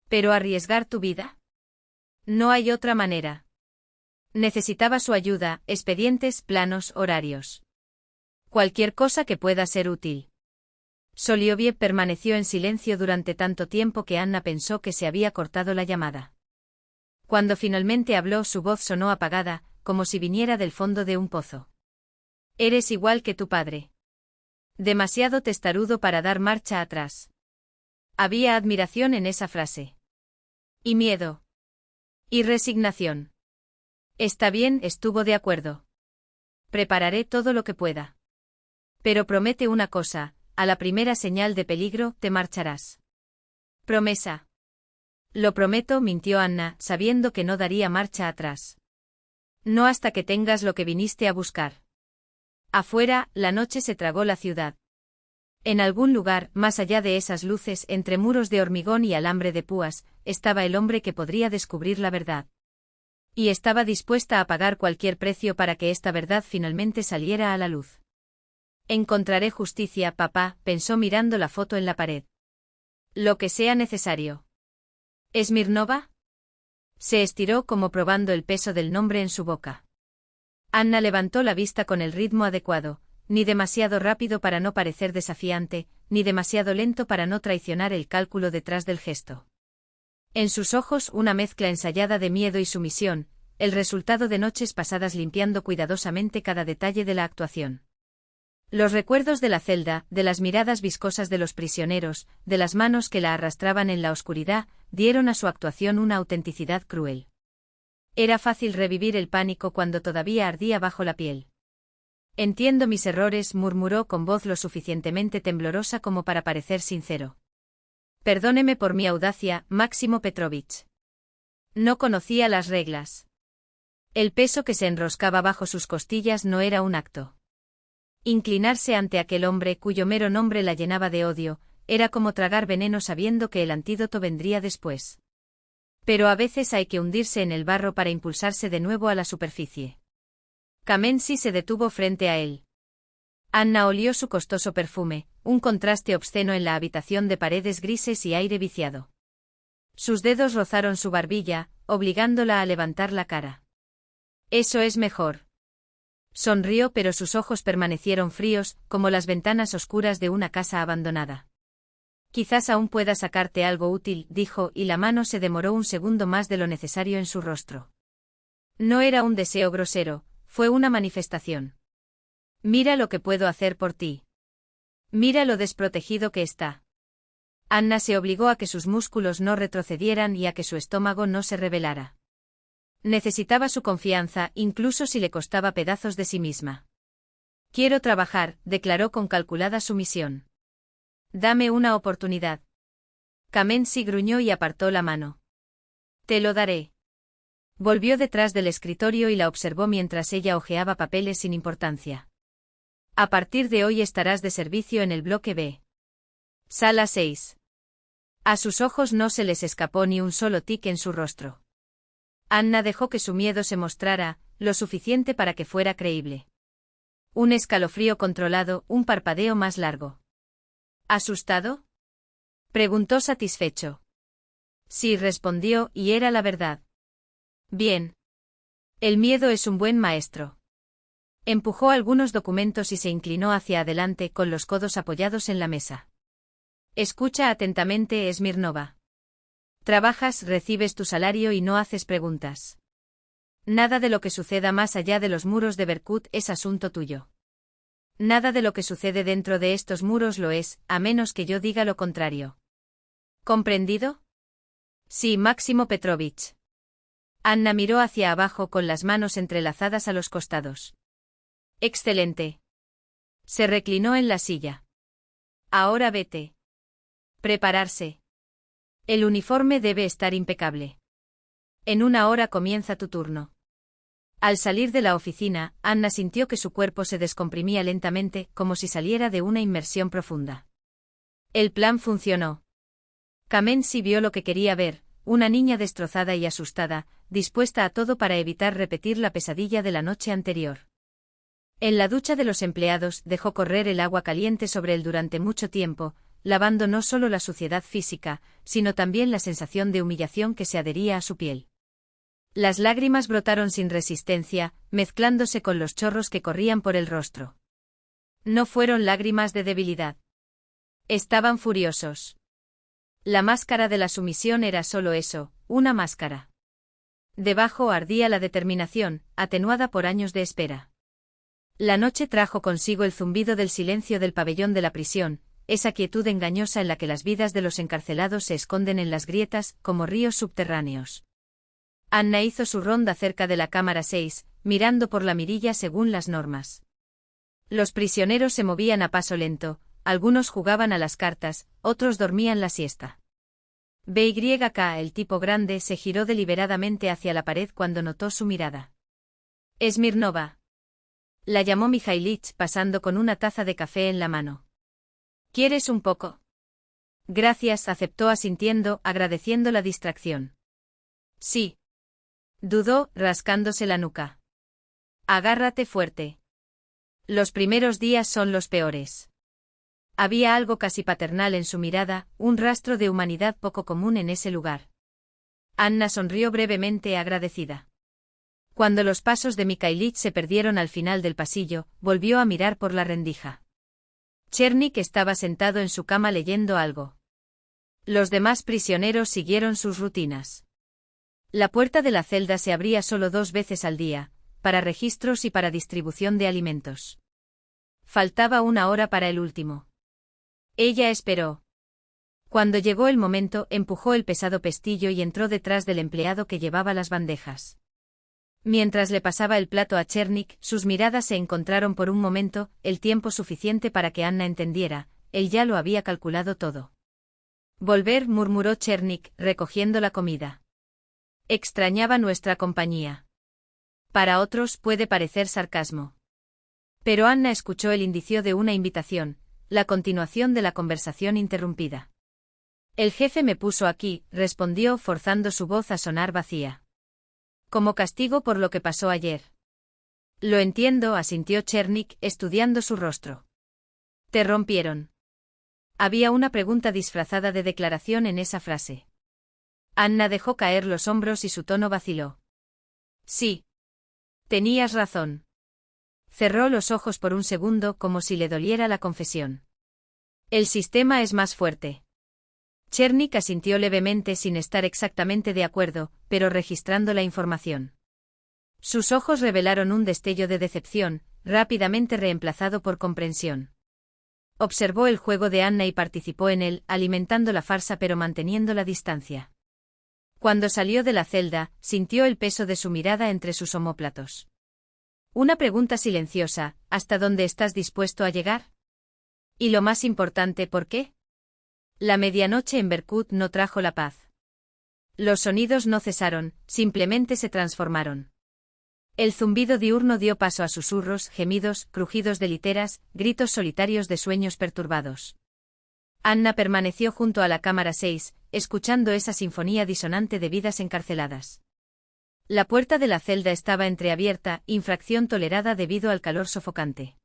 ¿Pero arriesgar tu vida? No hay otra manera. Necesitaba su ayuda, expedientes, planos, horarios. Cualquier cosa que pueda ser útil. Solioviev permaneció en silencio durante tanto tiempo que Anna pensó que se había cortado la llamada. Cuando finalmente habló, su voz sonó apagada, como si viniera del fondo de un pozo. Eres igual que tu padre. Demasiado testarudo para dar marcha atrás. Había admiración en esa frase. Y miedo. Y resignación. Está bien, estuvo de acuerdo. Prepararé todo lo que pueda. Pero promete una cosa, a la primera señal de peligro, te marcharás. Promesa. Lo prometo, mintió Anna, sabiendo que no daría marcha atrás. No hasta que tengas lo que viniste a buscar. Afuera, la noche se tragó la ciudad. En algún lugar, más allá de esas luces, entre muros de hormigón y alambre de púas, estaba el hombre que podría descubrir la verdad. Y estaba dispuesta a pagar cualquier precio para que esta verdad finalmente saliera a la luz. Encontraré justicia, papá, pensó mirando la foto en la pared. Lo que sea necesario. ¿Smirnova? Se estiró como probando el peso del nombre en su boca. Anna levantó la vista con el ritmo adecuado, ni demasiado rápido para no parecer desafiante, ni demasiado lento para no traicionar el cálculo detrás del gesto. En sus ojos una mezcla ensayada de miedo y sumisión, el resultado de noches pasadas limpiando cuidadosamente cada detalle de la actuación. Los recuerdos de la celda, de las miradas viscosas de los prisioneros, de las manos que la arrastraban en la oscuridad, dieron a su actuación una autenticidad cruel. Era fácil revivir el pánico cuando todavía ardía bajo la piel. Entiendo mis errores, murmuró con voz lo suficientemente temblorosa como para parecer sincero. Perdóneme por mi audacia, Máximo Petrovich. No conocía las reglas. El peso que se enroscaba bajo sus costillas no era un acto. Inclinarse ante aquel hombre cuyo mero nombre la llenaba de odio, era como tragar veneno sabiendo que el antídoto vendría después. Pero a veces hay que hundirse en el barro para impulsarse de nuevo a la superficie. Kamensky se detuvo frente a él. Anna olió su costoso perfume, un contraste obsceno en la habitación de paredes grises y aire viciado. Sus dedos rozaron su barbilla, obligándola a levantar la cara. Eso es mejor. Sonrió, pero sus ojos permanecieron fríos, como las ventanas oscuras de una casa abandonada. Quizás aún pueda sacarte algo útil, dijo, y la mano se demoró un segundo más de lo necesario en su rostro. No era un deseo grosero, fue una manifestación. Mira lo que puedo hacer por ti. Mira lo desprotegido que está. Anna se obligó a que sus músculos no retrocedieran y a que su estómago no se rebelara. Necesitaba su confianza, incluso si le costaba pedazos de sí misma. Quiero trabajar, declaró con calculada sumisión. Dame una oportunidad. Kamensky gruñó y apartó la mano. Te lo daré. Volvió detrás del escritorio y la observó mientras ella hojeaba papeles sin importancia. A partir de hoy estarás de servicio en el bloque B. Sala 6. A sus ojos no se les escapó ni un solo tic en su rostro. Anna dejó que su miedo se mostrara, lo suficiente para que fuera creíble. Un escalofrío controlado, un parpadeo más largo. ¿Asustado? Preguntó satisfecho. Sí, respondió, y era la verdad. Bien. El miedo es un buen maestro. Empujó algunos documentos y se inclinó hacia adelante con los codos apoyados en la mesa. Escucha atentamente, Smirnova. Trabajas, recibes tu salario y no haces preguntas. Nada de lo que suceda más allá de los muros de Berkut es asunto tuyo. Nada de lo que sucede dentro de estos muros lo es, a menos que yo diga lo contrario. ¿Comprendido? Sí, Máximo Petrovich. Anna miró hacia abajo con las manos entrelazadas a los costados. Excelente. Se reclinó en la silla. Ahora vete. Prepararse. El uniforme debe estar impecable. En una hora comienza tu turno. Al salir de la oficina, Anna sintió que su cuerpo se descomprimía lentamente, como si saliera de una inmersión profunda. El plan funcionó. Kamensky vio lo que quería ver, una niña destrozada y asustada, dispuesta a todo para evitar repetir la pesadilla de la noche anterior. En la ducha de los empleados dejó correr el agua caliente sobre él durante mucho tiempo, lavando no solo la suciedad física, sino también la sensación de humillación que se adhería a su piel. Las lágrimas brotaron sin resistencia, mezclándose con los chorros que corrían por el rostro. No fueron lágrimas de debilidad. Estaban furiosos. La máscara de la sumisión era solo eso, una máscara. Debajo ardía la determinación, atenuada por años de espera. La noche trajo consigo el zumbido del silencio del pabellón de la prisión, esa quietud engañosa en la que las vidas de los encarcelados se esconden en las grietas, como ríos subterráneos. Anna hizo su ronda cerca de la cámara 6, mirando por la mirilla según las normas. Los prisioneros se movían a paso lento, algunos jugaban a las cartas, otros dormían la siesta. BYK, el tipo grande, se giró deliberadamente hacia la pared cuando notó su mirada. Smirnova. La llamó Mikhailich pasando con una taza de café en la mano. ¿Quieres un poco? Gracias, aceptó asintiendo, agradeciendo la distracción. Sí. Dudó, rascándose la nuca. Agárrate fuerte. Los primeros días son los peores. Había algo casi paternal en su mirada, un rastro de humanidad poco común en ese lugar. Anna sonrió brevemente agradecida. Cuando los pasos de Mikhailich se perdieron al final del pasillo, volvió a mirar por la rendija. Chernik estaba sentado en su cama leyendo algo. Los demás prisioneros siguieron sus rutinas. La puerta de la celda se abría solo 2 veces al día, para registros y para distribución de alimentos. Faltaba 1 hora para el último. Ella esperó. Cuando llegó el momento, empujó el pesado pestillo y entró detrás del empleado que llevaba las bandejas. Mientras le pasaba el plato a Chernik, sus miradas se encontraron por un momento, el tiempo suficiente para que Anna entendiera, él ya lo había calculado todo. Volver, murmuró Chernik, recogiendo la comida. Extrañaba nuestra compañía. Para otros puede parecer sarcasmo. Pero Anna escuchó el indicio de una invitación, la continuación de la conversación interrumpida. El jefe me puso aquí, respondió forzando su voz a sonar vacía. Como castigo por lo que pasó ayer. Lo entiendo, asintió Chernik, estudiando su rostro. ¿Te rompieron? Había una pregunta disfrazada de declaración en esa frase. Anna dejó caer los hombros y su tono vaciló. Sí. Tenías razón. Cerró los ojos por un segundo como si le doliera la confesión. El sistema es más fuerte. Chernik asintió levemente sin estar exactamente de acuerdo, pero registrando la información. Sus ojos revelaron un destello de decepción, rápidamente reemplazado por comprensión. Observó el juego de Anna y participó en él, alimentando la farsa pero manteniendo la distancia. Cuando salió de la celda, sintió el peso de su mirada entre sus omóplatos. Una pregunta silenciosa, ¿hasta dónde estás dispuesto a llegar? Y lo más importante, ¿por qué? La medianoche en Berkut no trajo la paz. Los sonidos no cesaron, simplemente se transformaron. El zumbido diurno dio paso a susurros, gemidos, crujidos de literas, gritos solitarios de sueños perturbados. Anna permaneció junto a la cámara 6, escuchando esa sinfonía disonante de vidas encarceladas. La puerta de la celda estaba entreabierta, infracción tolerada debido al calor sofocante.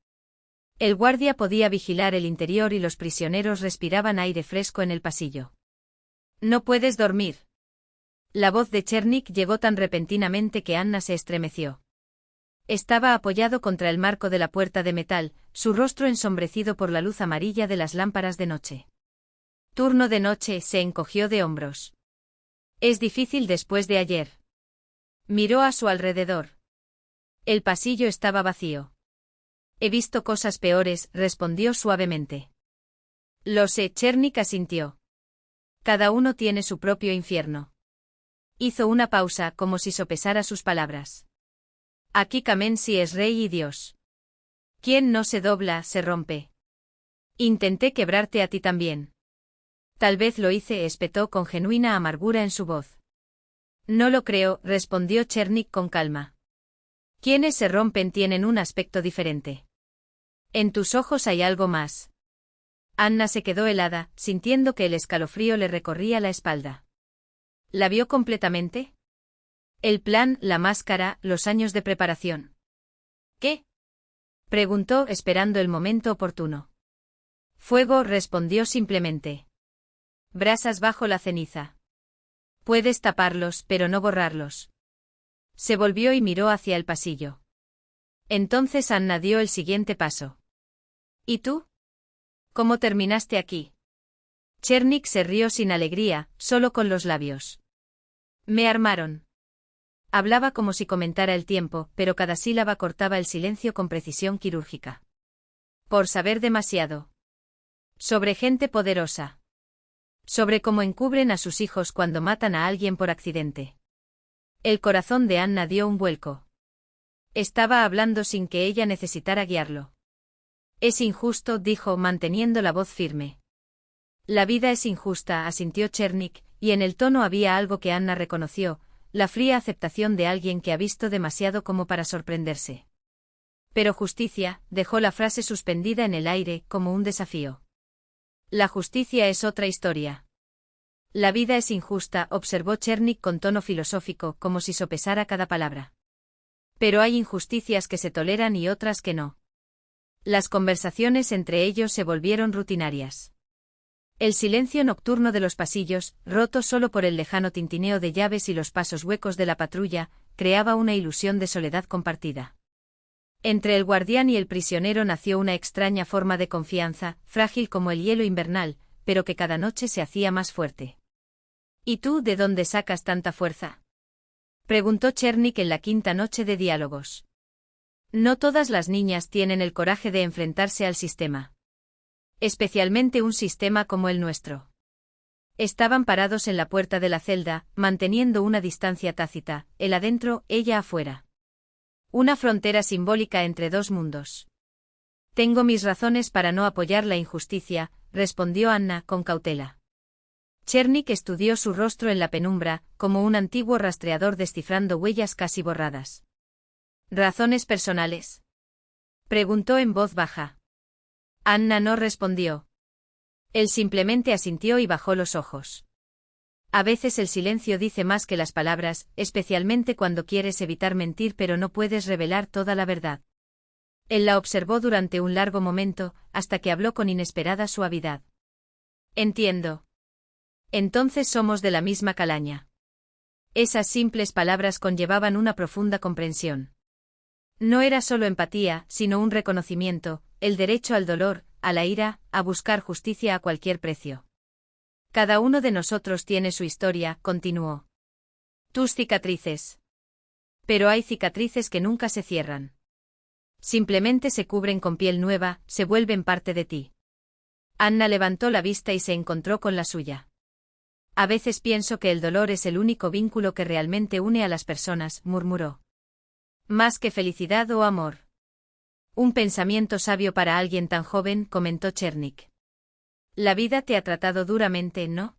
El guardia podía vigilar el interior y los prisioneros respiraban aire fresco en el pasillo. No puedes dormir. La voz de Chernik llegó tan repentinamente que Anna se estremeció. Estaba apoyado contra el marco de la puerta de metal, su rostro ensombrecido por la luz amarilla de las lámparas de noche. Turno de noche, se encogió de hombros. Es difícil después de ayer. Miró a su alrededor. El pasillo estaba vacío. He visto cosas peores, respondió suavemente. Lo sé, Chernik asintió. Cada uno tiene su propio infierno. Hizo una pausa, como si sopesara sus palabras. Aquí Kamensi es rey y Dios. Quien no se dobla, se rompe. Intenté quebrarte a ti también. Tal vez lo hice, espetó con genuina amargura en su voz. No lo creo, respondió Chernik con calma. Quienes se rompen tienen un aspecto diferente. En tus ojos hay algo más. Anna se quedó helada, sintiendo que el escalofrío le recorría la espalda. ¿La vio completamente? El plan, la máscara, los años de preparación. ¿Qué? Preguntó, esperando el momento oportuno. Fuego, respondió simplemente. Brasas bajo la ceniza. Puedes taparlos, pero no borrarlos. Se volvió y miró hacia el pasillo. Entonces Anna dio el siguiente paso. ¿Y tú? ¿Cómo terminaste aquí? Chernik se rió sin alegría, solo con los labios. Me armaron. Hablaba como si comentara el tiempo, pero cada sílaba cortaba el silencio con precisión quirúrgica. Por saber demasiado. Sobre gente poderosa. Sobre cómo encubren a sus hijos cuando matan a alguien por accidente. El corazón de Anna dio un vuelco. Estaba hablando sin que ella necesitara guiarlo. Es injusto, dijo, manteniendo la voz firme. La vida es injusta, asintió Chernik, y en el tono había algo que Anna reconoció, la fría aceptación de alguien que ha visto demasiado como para sorprenderse. Pero justicia, dejó la frase suspendida en el aire, como un desafío. La justicia es otra historia. La vida es injusta, observó Chernik con tono filosófico, como si sopesara cada palabra. Pero hay injusticias que se toleran y otras que no. Las conversaciones entre ellos se volvieron rutinarias. El silencio nocturno de los pasillos, roto solo por el lejano tintineo de llaves y los pasos huecos de la patrulla, creaba una ilusión de soledad compartida. Entre el guardián y el prisionero nació una extraña forma de confianza, frágil como el hielo invernal, pero que cada noche se hacía más fuerte. ¿Y tú de dónde sacas tanta fuerza? Preguntó Chernik en la quinta noche de diálogos. No todas las niñas tienen el coraje de enfrentarse al sistema. Especialmente un sistema como el nuestro. Estaban parados en la puerta de la celda, manteniendo una distancia tácita, él adentro, ella afuera. Una frontera simbólica entre dos mundos. Tengo mis razones para no apoyar la injusticia, respondió Anna con cautela. Chernik estudió su rostro en la penumbra, como un antiguo rastreador descifrando huellas casi borradas. ¿Razones personales? Preguntó en voz baja. Anna no respondió. Él simplemente asintió y bajó los ojos. A veces el silencio dice más que las palabras, especialmente cuando quieres evitar mentir pero no puedes revelar toda la verdad. Él la observó durante un largo momento, hasta que habló con inesperada suavidad. Entiendo. Entonces somos de la misma calaña. Esas simples palabras conllevaban una profunda comprensión. No era solo empatía, sino un reconocimiento, el derecho al dolor, a la ira, a buscar justicia a cualquier precio. Cada uno de nosotros tiene su historia, continuó. Tus cicatrices. Pero hay cicatrices que nunca se cierran. Simplemente se cubren con piel nueva, se vuelven parte de ti. Anna levantó la vista y se encontró con la suya. A veces pienso que el dolor es el único vínculo que realmente une a las personas, murmuró. Más que felicidad o amor. Un pensamiento sabio para alguien tan joven, comentó Chernik. La vida te ha tratado duramente, ¿no?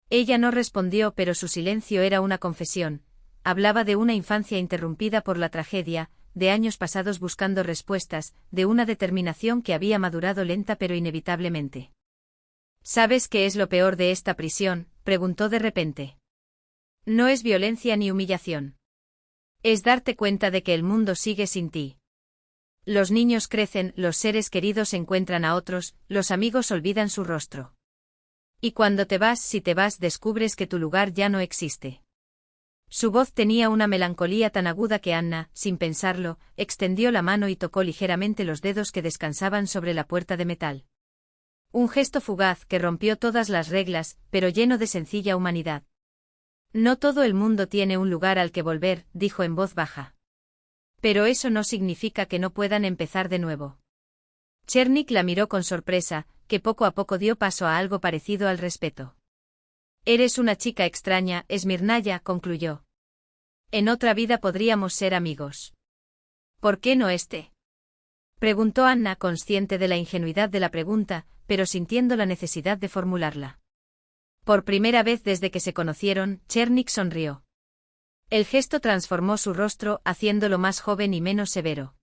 Ella no respondió, pero su silencio era una confesión. Hablaba de una infancia interrumpida por la tragedia, de años pasados buscando respuestas, de una determinación que había madurado lenta pero inevitablemente. ¿Sabes qué es lo peor de esta prisión?, preguntó de repente. No es violencia ni humillación. Es darte cuenta de que el mundo sigue sin ti. Los niños crecen, los seres queridos encuentran a otros, los amigos olvidan su rostro. Y cuando te vas, si te vas, descubres que tu lugar ya no existe. Su voz tenía una melancolía tan aguda que Anna, sin pensarlo, extendió la mano y tocó ligeramente los dedos que descansaban sobre la puerta de metal. Un gesto fugaz que rompió todas las reglas, pero lleno de sencilla humanidad. No todo el mundo tiene un lugar al que volver, dijo en voz baja. Pero eso no significa que no puedan empezar de nuevo. Chernik la miró con sorpresa, que poco a poco dio paso a algo parecido al respeto. Eres una chica extraña, Esmirnaya, concluyó. En otra vida podríamos ser amigos. ¿Por qué no este? Preguntó Anna, consciente de la ingenuidad de la pregunta, pero sintiendo la necesidad de formularla. Por primera vez desde que se conocieron, Chernik sonrió. El gesto transformó su rostro, haciéndolo más joven y menos severo.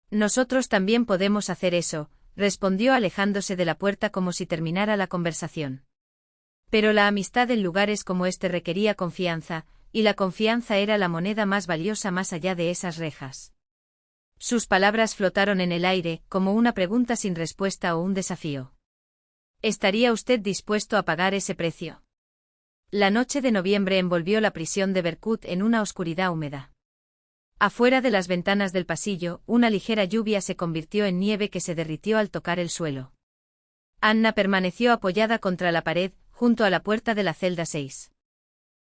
Nosotros también podemos hacer eso, respondió alejándose de la puerta como si terminara la conversación. Pero la amistad en lugares como este requería confianza, y la confianza era la moneda más valiosa más allá de esas rejas. Sus palabras flotaron en el aire, como una pregunta sin respuesta o un desafío. ¿Estaría usted dispuesto a pagar ese precio? La noche de noviembre envolvió la prisión de Berkut en una oscuridad húmeda. Afuera de las ventanas del pasillo, una ligera lluvia se convirtió en nieve que se derritió al tocar el suelo. Anna permaneció apoyada contra la pared, junto a la puerta de la celda 6.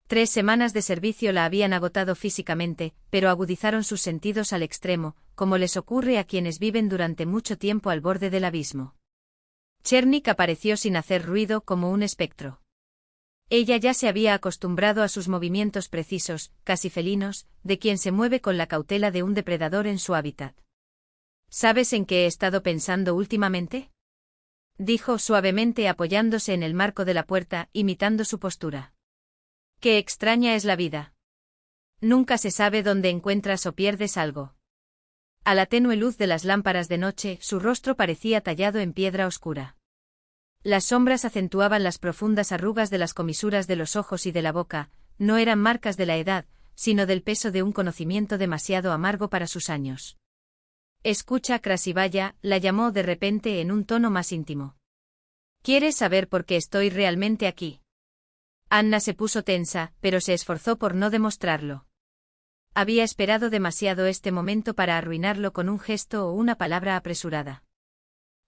3 semanas de servicio la habían agotado físicamente, pero agudizaron sus sentidos al extremo, como les ocurre a quienes viven durante mucho tiempo al borde del abismo. Chernik apareció sin hacer ruido, como un espectro. Ella ya se había acostumbrado a sus movimientos precisos, casi felinos, de quien se mueve con la cautela de un depredador en su hábitat. ¿Sabes en qué he estado pensando últimamente?, dijo suavemente apoyándose en el marco de la puerta, imitando su postura. Qué extraña es la vida. Nunca se sabe dónde encuentras o pierdes algo. A la tenue luz de las lámparas de noche, su rostro parecía tallado en piedra oscura. Las sombras acentuaban las profundas arrugas de las comisuras de los ojos y de la boca, no eran marcas de la edad, sino del peso de un conocimiento demasiado amargo para sus años. Escucha, Krasivaya, la llamó de repente en un tono más íntimo. ¿Quieres saber por qué estoy realmente aquí? Anna se puso tensa, pero se esforzó por no demostrarlo. Había esperado demasiado este momento para arruinarlo con un gesto o una palabra apresurada.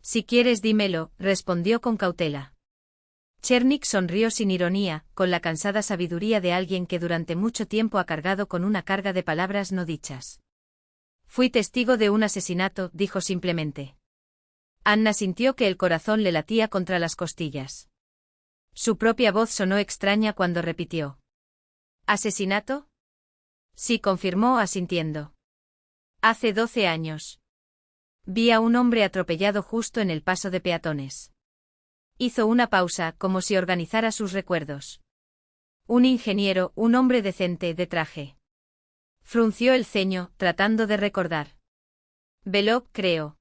Si quieres dímelo, respondió con cautela. Chernik sonrió sin ironía, con la cansada sabiduría de alguien que durante mucho tiempo ha cargado con una carga de palabras no dichas. Fui testigo de un asesinato, dijo simplemente. Anna sintió que el corazón le latía contra las costillas. Su propia voz sonó extraña cuando repitió. ¿Asesinato? Sí, confirmó asintiendo. Hace 12 años. Vi a un hombre atropellado justo en el paso de peatones. Hizo una pausa, como si organizara sus recuerdos. Un ingeniero, un hombre decente, de traje. Frunció el ceño, tratando de recordar. Belov, creo.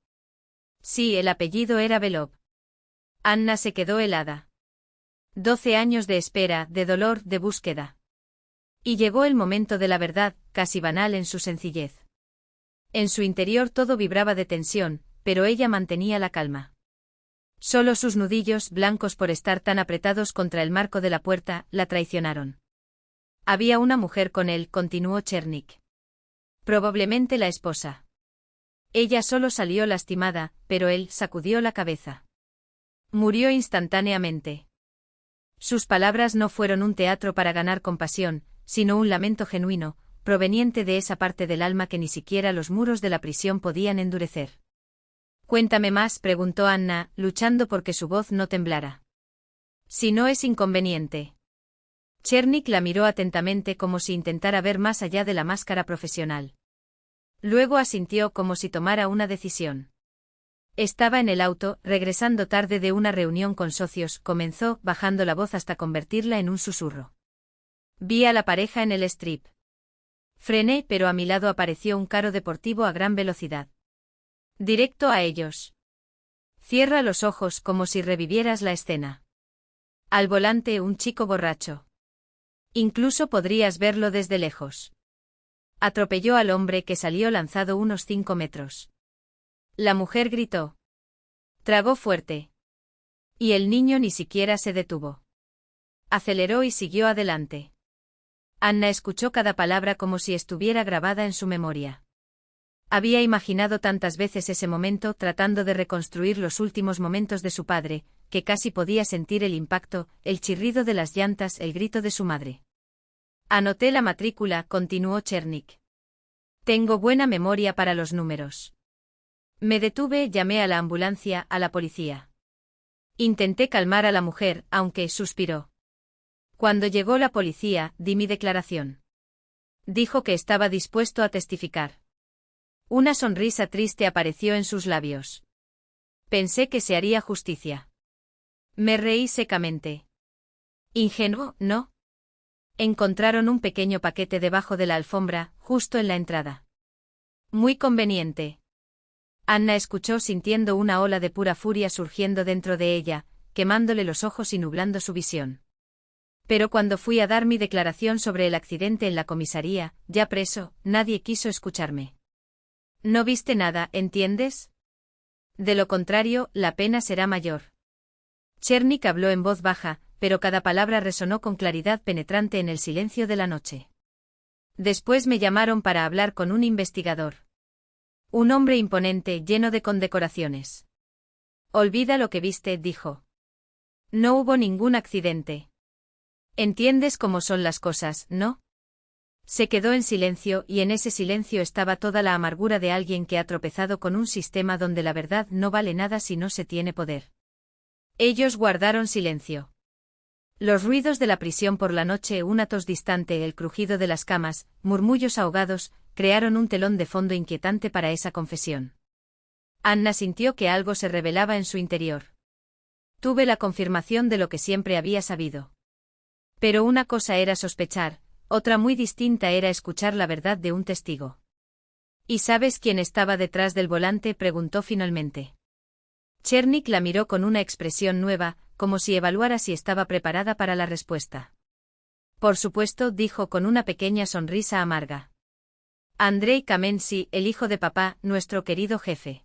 Sí, el apellido era Belov. Anna se quedó helada. 12 años de espera, de dolor, de búsqueda. Y llegó el momento de la verdad, casi banal en su sencillez. En su interior todo vibraba de tensión, pero ella mantenía la calma. Solo sus nudillos, blancos por estar tan apretados contra el marco de la puerta, la traicionaron. Había una mujer con él, continuó Chernik. Probablemente la esposa. Ella solo salió lastimada, pero él sacudió la cabeza. Murió instantáneamente. Sus palabras no fueron un teatro para ganar compasión, sino un lamento genuino, proveniente de esa parte del alma que ni siquiera los muros de la prisión podían endurecer. Cuéntame más, preguntó Anna, luchando porque su voz no temblara. Si no es inconveniente. Chernik la miró atentamente como si intentara ver más allá de la máscara profesional. Luego asintió como si tomara una decisión. Estaba en el auto, regresando tarde de una reunión con socios, comenzó, bajando la voz hasta convertirla en un susurro. Vi a la pareja en el strip. Frené, pero a mi lado apareció un carro deportivo a gran velocidad. Directo a ellos. Cierra los ojos como si revivieras la escena. Al volante un chico borracho. Incluso podrías verlo desde lejos. Atropelló al hombre que salió lanzado unos 5 metros. La mujer gritó. Tragó fuerte. Y el niño ni siquiera se detuvo. Aceleró y siguió adelante. Anna escuchó cada palabra como si estuviera grabada en su memoria. Había imaginado tantas veces ese momento tratando de reconstruir los últimos momentos de su padre, que casi podía sentir el impacto, el chirrido de las llantas, el grito de su madre. Anoté la matrícula, continuó Chernik. Tengo buena memoria para los números. Me detuve, llamé a la ambulancia, a la policía. Intenté calmar a la mujer, aunque suspiró. Cuando llegó la policía, di mi declaración. Dijo que estaba dispuesto a testificar. Una sonrisa triste apareció en sus labios. Pensé que se haría justicia. Me reí secamente. Ingenuo, ¿no? Encontraron un pequeño paquete debajo de la alfombra, justo en la entrada. Muy conveniente. Anna escuchó sintiendo una ola de pura furia surgiendo dentro de ella, quemándole los ojos y nublando su visión. Pero cuando fui a dar mi declaración sobre el accidente en la comisaría, ya preso, nadie quiso escucharme. No viste nada, ¿entiendes? De lo contrario, la pena será mayor. Chernik habló en voz baja, pero cada palabra resonó con claridad penetrante en el silencio de la noche. Después me llamaron para hablar con un investigador. Un hombre imponente, lleno de condecoraciones. Olvida lo que viste, dijo. No hubo ningún accidente. Entiendes cómo son las cosas, ¿no? Se quedó en silencio y en ese silencio estaba toda la amargura de alguien que ha tropezado con un sistema donde la verdad no vale nada si no se tiene poder. Ellos guardaron silencio. Los ruidos de la prisión por la noche, una tos distante, el crujido de las camas, murmullos ahogados, crearon un telón de fondo inquietante para esa confesión. Anna sintió que algo se revelaba en su interior. Tuve la confirmación de lo que siempre había sabido. Pero una cosa era sospechar, otra muy distinta era escuchar la verdad de un testigo. ¿Y sabes quién estaba detrás del volante?, preguntó finalmente. Chernik la miró con una expresión nueva, como si evaluara si estaba preparada para la respuesta. Por supuesto, dijo con una pequeña sonrisa amarga. Andrei Kamensky, el hijo de papá, nuestro querido jefe.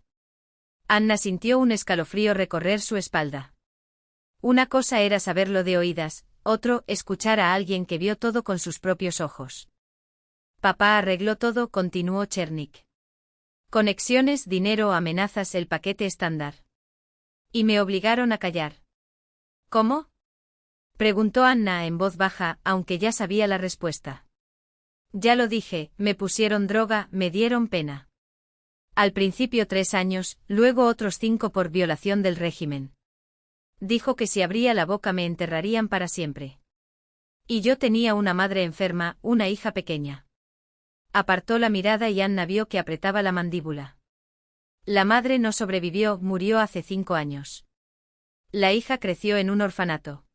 Anna sintió un escalofrío recorrer su espalda. Una cosa era saberlo de oídas, otro, escuchar a alguien que vio todo con sus propios ojos. Papá arregló todo, continuó Chernik. Conexiones, dinero, amenazas, el paquete estándar. Y me obligaron a callar. ¿Cómo?, preguntó Anna en voz baja, aunque ya sabía la respuesta. Ya lo dije, me pusieron droga, me dieron pena. Al principio 3 años, luego otros 5 por violación del régimen. Dijo que si abría la boca me enterrarían para siempre. Y yo tenía una madre enferma, una hija pequeña. Apartó la mirada y Anna vio que apretaba la mandíbula. La madre no sobrevivió, murió hace 5 años. La hija creció en un orfanato.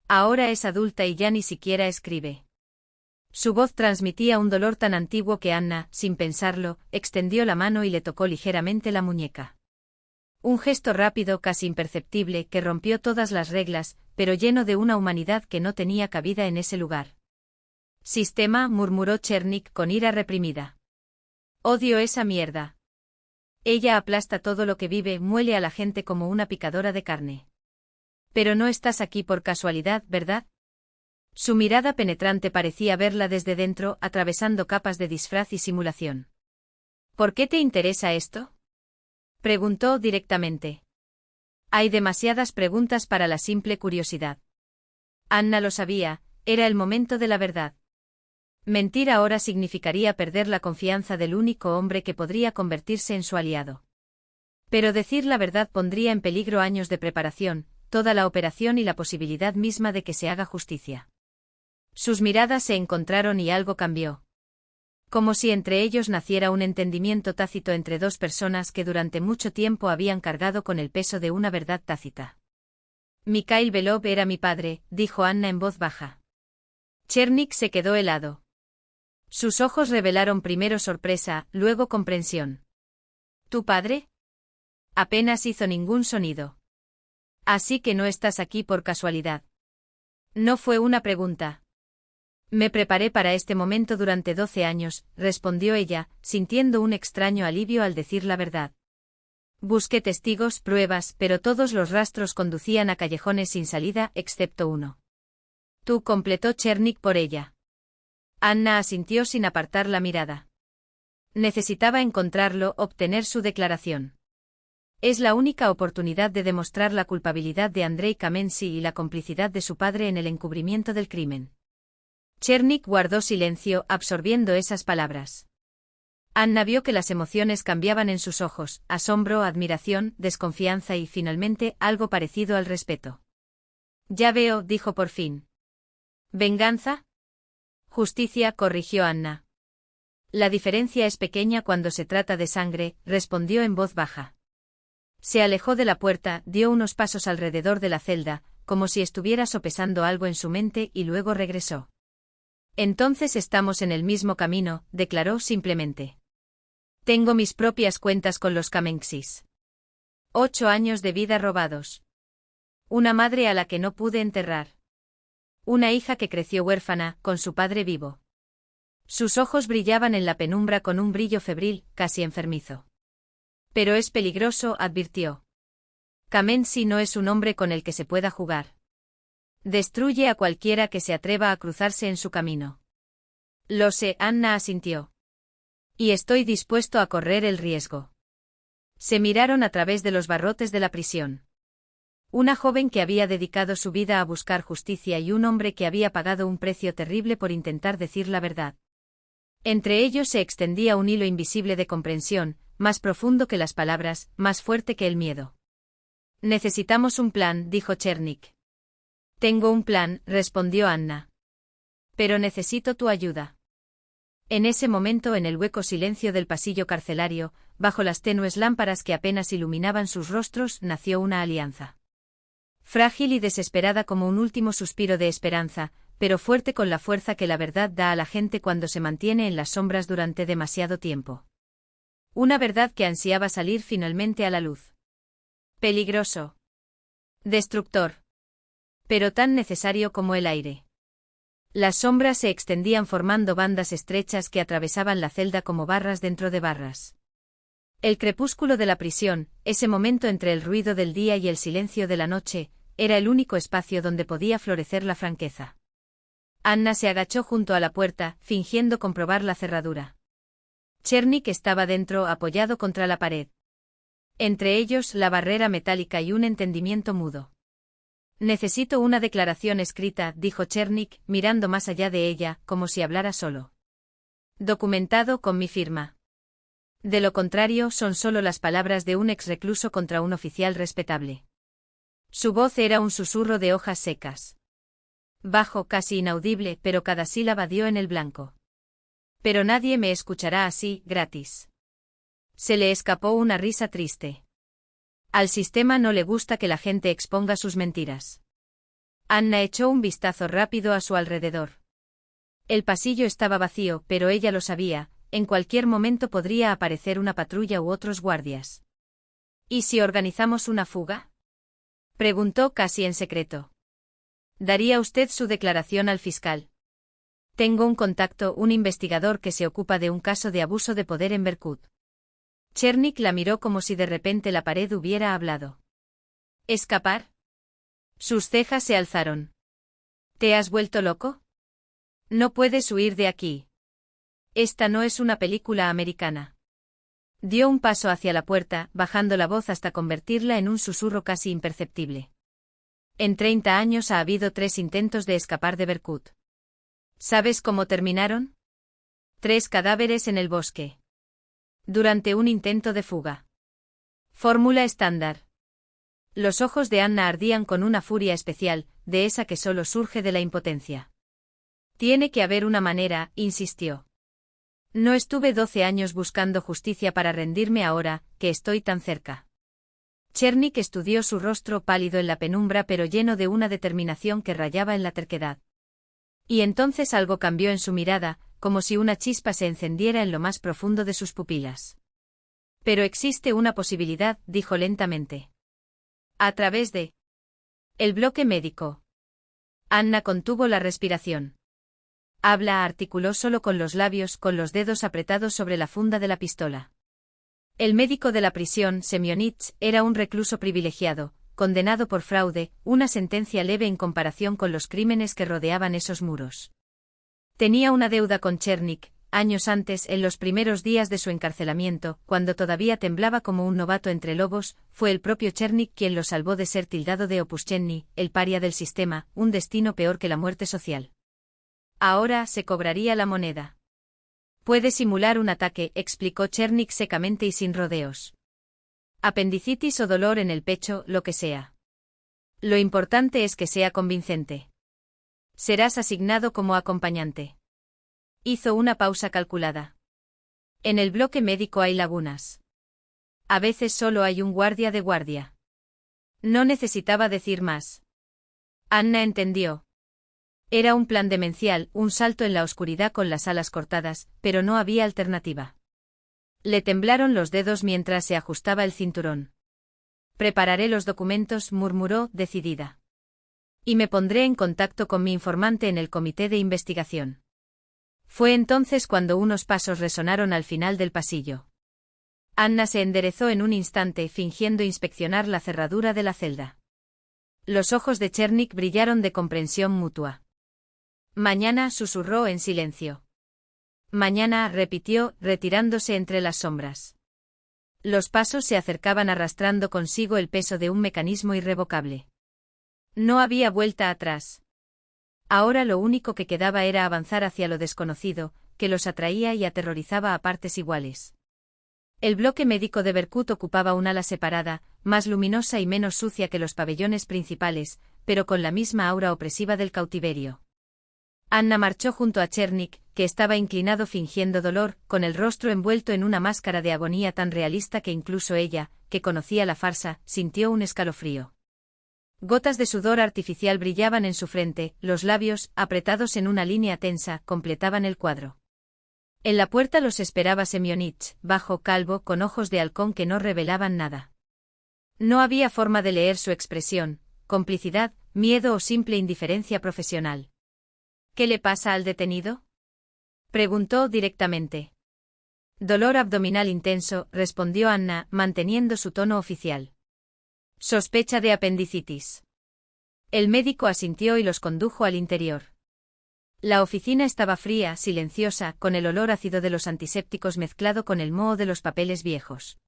Ahora es adulta y ya ni siquiera escribe. Su voz transmitía un dolor tan antiguo que Anna, sin pensarlo, extendió la mano y le tocó ligeramente la muñeca. Un gesto rápido, casi imperceptible, que rompió todas las reglas, pero lleno de una humanidad que no tenía cabida en ese lugar. Sistema, murmuró Chernik con ira reprimida. Odio esa mierda. Ella aplasta todo lo que vive, muele a la gente como una picadora de carne. Pero no estás aquí por casualidad, ¿verdad? Su mirada penetrante parecía verla desde dentro, atravesando capas de disfraz y simulación. ¿Por qué te interesa esto?, preguntó directamente. Hay demasiadas preguntas para la simple curiosidad. Anna lo sabía, era el momento de la verdad. Mentir ahora significaría perder la confianza del único hombre que podría convertirse en su aliado. Pero decir la verdad pondría en peligro años de preparación, toda la operación y la posibilidad misma de que se haga justicia. Sus miradas se encontraron y algo cambió. Como si entre ellos naciera un entendimiento tácito entre dos personas que durante mucho tiempo habían cargado con el peso de una verdad tácita. Mikhail Belov era mi padre, dijo Anna en voz baja. Chernik se quedó helado. Sus ojos revelaron primero sorpresa, luego comprensión. ¿Tu padre? Apenas hizo ningún sonido. Así que no estás aquí por casualidad. No fue una pregunta. Me preparé para este momento durante 12 años, respondió ella, sintiendo un extraño alivio al decir la verdad. Busqué testigos, pruebas, pero todos los rastros conducían a callejones sin salida, excepto uno. Tú, completó Chernik por ella. Anna asintió sin apartar la mirada. Necesitaba encontrarlo, obtener su declaración. Es la única oportunidad de demostrar la culpabilidad de Andrei Kamensky y la complicidad de su padre en el encubrimiento del crimen. Chernik guardó silencio, absorbiendo esas palabras. Anna vio que las emociones cambiaban en sus ojos, asombro, admiración, desconfianza y, finalmente, algo parecido al respeto. Ya veo, dijo por fin. ¿Venganza? Justicia, corrigió Anna. La diferencia es pequeña cuando se trata de sangre, respondió en voz baja. Se alejó de la puerta, dio unos pasos alrededor de la celda, como si estuviera sopesando algo en su mente y luego regresó. Entonces estamos en el mismo camino, declaró simplemente. Tengo mis propias cuentas con los Kamenskys. 8 años de vida robados. Una madre a la que no pude enterrar. Una hija que creció huérfana, con su padre vivo. Sus ojos brillaban en la penumbra con un brillo febril, casi enfermizo. Pero es peligroso, advirtió. Kamensky no es un hombre con el que se pueda jugar. Destruye a cualquiera que se atreva a cruzarse en su camino. Lo sé, Anna asintió. Y estoy dispuesto a correr el riesgo. Se miraron a través de los barrotes de la prisión. Una joven que había dedicado su vida a buscar justicia y un hombre que había pagado un precio terrible por intentar decir la verdad. Entre ellos se extendía un hilo invisible de comprensión, más profundo que las palabras, más fuerte que el miedo. Necesitamos un plan, dijo Chernik. Tengo un plan, respondió Anna. Pero necesito tu ayuda. En ese momento, en el hueco silencio del pasillo carcelario, bajo las tenues lámparas que apenas iluminaban sus rostros, nació una alianza. Frágil y desesperada como un último suspiro de esperanza, pero fuerte con la fuerza que la verdad da a la gente cuando se mantiene en las sombras durante demasiado tiempo. Una verdad que ansiaba salir finalmente a la luz. Peligroso. Destructor. Pero tan necesario como el aire. Las sombras se extendían formando bandas estrechas que atravesaban la celda como barras dentro de barras. El crepúsculo de la prisión, ese momento entre el ruido del día y el silencio de la noche, era el único espacio donde podía florecer la franqueza. Anna se agachó junto a la puerta, fingiendo comprobar la cerradura. Chernik estaba dentro, apoyado contra la pared. Entre ellos, la barrera metálica y un entendimiento mudo. Necesito una declaración escrita, dijo Chernik, mirando más allá de ella, como si hablara solo. Documentado con mi firma. De lo contrario, son solo las palabras de un exrecluso contra un oficial respetable. Su voz era un susurro de hojas secas. Bajo, casi inaudible, pero cada sílaba dio en el blanco. Pero nadie me escuchará así, gratis. Se le escapó una risa triste. Al sistema no le gusta que la gente exponga sus mentiras. Anna echó un vistazo rápido a su alrededor. El pasillo estaba vacío, pero ella lo sabía, en cualquier momento podría aparecer una patrulla u otros guardias. ¿Y si organizamos una fuga? Preguntó casi en secreto. ¿Daría usted su declaración al fiscal? Tengo un contacto, un investigador que se ocupa de un caso de abuso de poder en Berkut. Chernik la miró como si de repente la pared hubiera hablado. ¿Escapar? Sus cejas se alzaron. ¿Te has vuelto loco? No puedes huir de aquí. Esta no es una película americana. Dio un paso hacia la puerta, bajando la voz hasta convertirla en un susurro casi imperceptible. En 30 años ha habido 3 intentos de escapar de Berkut. ¿Sabes cómo terminaron? 3 cadáveres en el bosque. Durante un intento de fuga. Fórmula estándar. Los ojos de Anna ardían con una furia especial, de esa que solo surge de la impotencia. Tiene que haber una manera, insistió. No estuve 12 años buscando justicia para rendirme ahora, que estoy tan cerca. Chernik estudió su rostro pálido en la penumbra pero lleno de una determinación que rayaba en la terquedad. Y entonces algo cambió en su mirada, como si una chispa se encendiera en lo más profundo de sus pupilas. Pero existe una posibilidad, dijo lentamente. A través de el bloque médico. Anna contuvo la respiración. Habla, articuló solo con los labios, con los dedos apretados sobre la funda de la pistola. El médico de la prisión, Semyonich, era un recluso privilegiado, condenado por fraude, una sentencia leve en comparación con los crímenes que rodeaban esos muros. Tenía una deuda con Chernik, años antes, en los primeros días de su encarcelamiento, cuando todavía temblaba como un novato entre lobos, fue el propio Chernik quien lo salvó de ser tildado de opuschenny, el paria del sistema, un destino peor que la muerte social. Ahora se cobraría la moneda. Puede simular un ataque, explicó Chernik secamente y sin rodeos. Apendicitis o dolor en el pecho, lo que sea. Lo importante es que sea convincente. Serás asignado como acompañante. Hizo una pausa calculada. En el bloque médico hay lagunas. A veces solo hay un guardia de guardia. No necesitaba decir más. Anna entendió. Era un plan demencial, un salto en la oscuridad con las alas cortadas, pero no había alternativa. Le temblaron los dedos mientras se ajustaba el cinturón. Prepararé los documentos, murmuró, decidida. Y me pondré en contacto con mi informante en el comité de investigación. Fue entonces cuando unos pasos resonaron al final del pasillo. Anna se enderezó en un instante, fingiendo inspeccionar la cerradura de la celda. Los ojos de Chernik brillaron de comprensión mutua. Mañana, susurró en silencio. Mañana, repitió, retirándose entre las sombras. Los pasos se acercaban arrastrando consigo el peso de un mecanismo irrevocable. No había vuelta atrás. Ahora lo único que quedaba era avanzar hacia lo desconocido, que los atraía y aterrorizaba a partes iguales. El bloque médico de Berkut ocupaba un ala separada, más luminosa y menos sucia que los pabellones principales, pero con la misma aura opresiva del cautiverio. Anna marchó junto a Chernik, que estaba inclinado fingiendo dolor, con el rostro envuelto en una máscara de agonía tan realista que incluso ella, que conocía la farsa, sintió un escalofrío. Gotas de sudor artificial brillaban en su frente, los labios, apretados en una línea tensa, completaban el cuadro. En la puerta los esperaba Semyonich, bajo, calvo, con ojos de halcón que no revelaban nada. No había forma de leer su expresión, complicidad, miedo o simple indiferencia profesional. ¿Qué le pasa al detenido?, preguntó directamente. Dolor abdominal intenso, respondió Anna, manteniendo su tono oficial. Sospecha de apendicitis. El médico asintió y los condujo al interior. La oficina estaba fría, silenciosa, con el olor ácido de los antisépticos mezclado con el moho de los papeles viejos.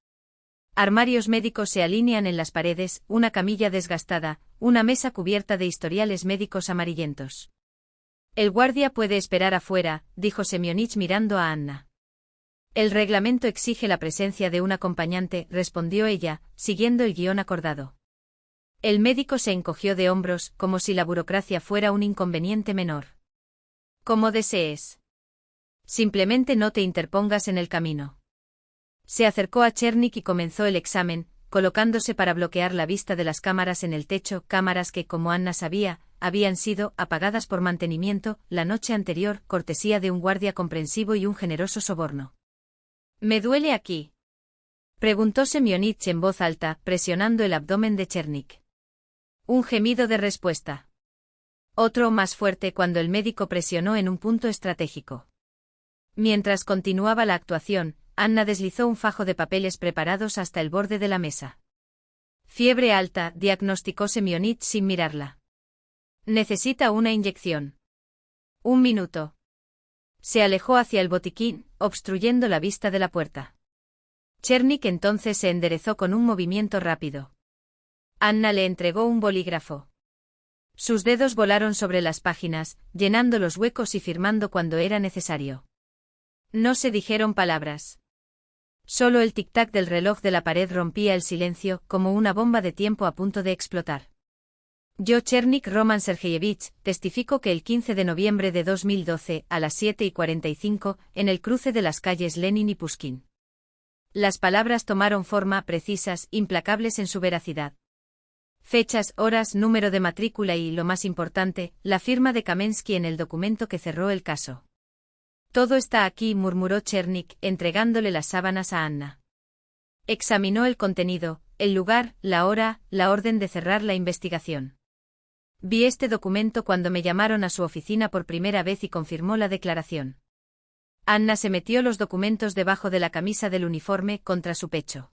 Armarios médicos se alinean en las paredes, una camilla desgastada, una mesa cubierta de historiales médicos amarillentos. El guardia puede esperar afuera, dijo Semyonich mirando a Anna. El reglamento exige la presencia de un acompañante, respondió ella, siguiendo el guión acordado. El médico se encogió de hombros, como si la burocracia fuera un inconveniente menor. Como desees. Simplemente no te interpongas en el camino. Se acercó a Chernik y comenzó el examen, colocándose para bloquear la vista de las cámaras en el techo, cámaras que, como Anna sabía, habían sido apagadas por mantenimiento la noche anterior, cortesía de un guardia comprensivo y un generoso soborno. ¿Me duele aquí?, preguntó Semyonich en voz alta, presionando el abdomen de Chernik. Un gemido de respuesta. Otro más fuerte cuando el médico presionó en un punto estratégico. Mientras continuaba la actuación, Anna deslizó un fajo de papeles preparados hasta el borde de la mesa. Fiebre alta, diagnosticó Semyonich sin mirarla. Necesita una inyección. 1 minuto. Se alejó hacia el botiquín, obstruyendo la vista de la puerta. Chernik entonces se enderezó con un movimiento rápido. Anna le entregó un bolígrafo. Sus dedos volaron sobre las páginas, llenando los huecos y firmando cuando era necesario. No se dijeron palabras. Solo el tic-tac del reloj de la pared rompía el silencio, como una bomba de tiempo a punto de explotar. Yo, Chernik Roman Sergeyevich, testifico que el 15 de noviembre de 2012, a las 7:45, en el cruce de las calles Lenin y Pushkin. Las palabras tomaron forma, precisas, implacables en su veracidad. Fechas, horas, número de matrícula y, lo más importante, la firma de Kamensky en el documento que cerró el caso. Todo está aquí, murmuró Chernik, entregándole las sábanas a Anna. Examinó el contenido, el lugar, la hora, la orden de cerrar la investigación. Vi este documento cuando me llamaron a su oficina por primera vez y confirmó la declaración. Anna se metió los documentos debajo de la camisa del uniforme, contra su pecho.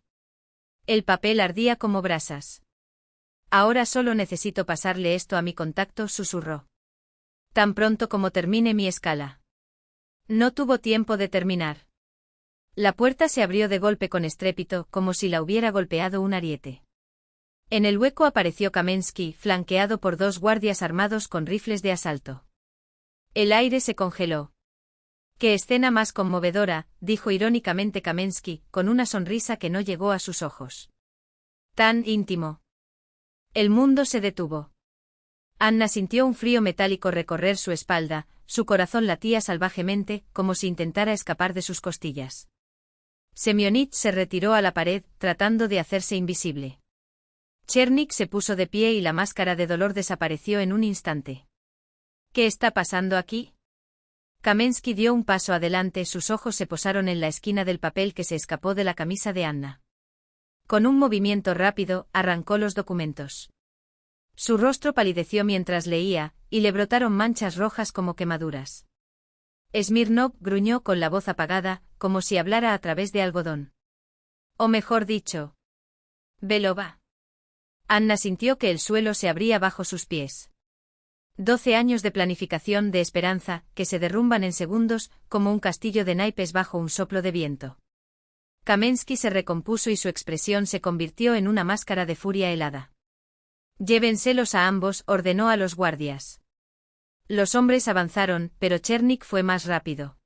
El papel ardía como brasas. Ahora solo necesito pasarle esto a mi contacto, susurró. Tan pronto como termine mi escala. No tuvo tiempo de terminar. La puerta se abrió de golpe con estrépito, como si la hubiera golpeado un ariete. En el hueco apareció Kamensky, flanqueado por 2 guardias armados con rifles de asalto. El aire se congeló. «¡Qué escena más conmovedora!», dijo irónicamente Kamensky, con una sonrisa que no llegó a sus ojos. «Tan íntimo». El mundo se detuvo. Anna sintió un frío metálico recorrer su espalda, su corazón latía salvajemente, como si intentara escapar de sus costillas. Semyonich se retiró a la pared, tratando de hacerse invisible. Chernik se puso de pie y la máscara de dolor desapareció en un instante. ¿Qué está pasando aquí?, Kamensky dio un paso adelante, sus ojos se posaron en la esquina del papel que se escapó de la camisa de Anna. Con un movimiento rápido, arrancó los documentos. Su rostro palideció mientras leía, y le brotaron manchas rojas como quemaduras. Smirnov gruñó con la voz apagada, como si hablara a través de algodón. O mejor dicho, Belova. Anna sintió que el suelo se abría bajo sus pies. 12 años de planificación, de esperanza, que se derrumban en segundos, como un castillo de naipes bajo un soplo de viento. Kamensky se recompuso y su expresión se convirtió en una máscara de furia helada. Llévenselos a ambos, ordenó a los guardias. Los hombres avanzaron, pero Chernik fue más rápido.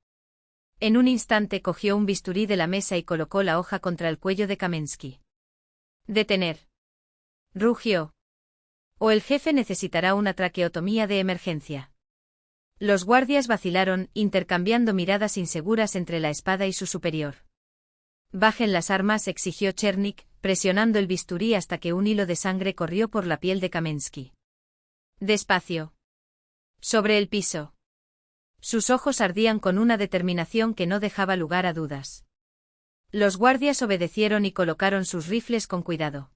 En un instante cogió un bisturí de la mesa y colocó la hoja contra el cuello de Kamensky. «Detener», rugió. «O el jefe necesitará una traqueotomía de emergencia». Los guardias vacilaron, intercambiando miradas inseguras entre la espada y su superior. «Bajen las armas», exigió Chernik, presionando el bisturí hasta que un hilo de sangre corrió por la piel de Kamensky. «Despacio. Sobre el piso». Sus ojos ardían con una determinación que no dejaba lugar a dudas. Los guardias obedecieron y colocaron sus rifles con cuidado.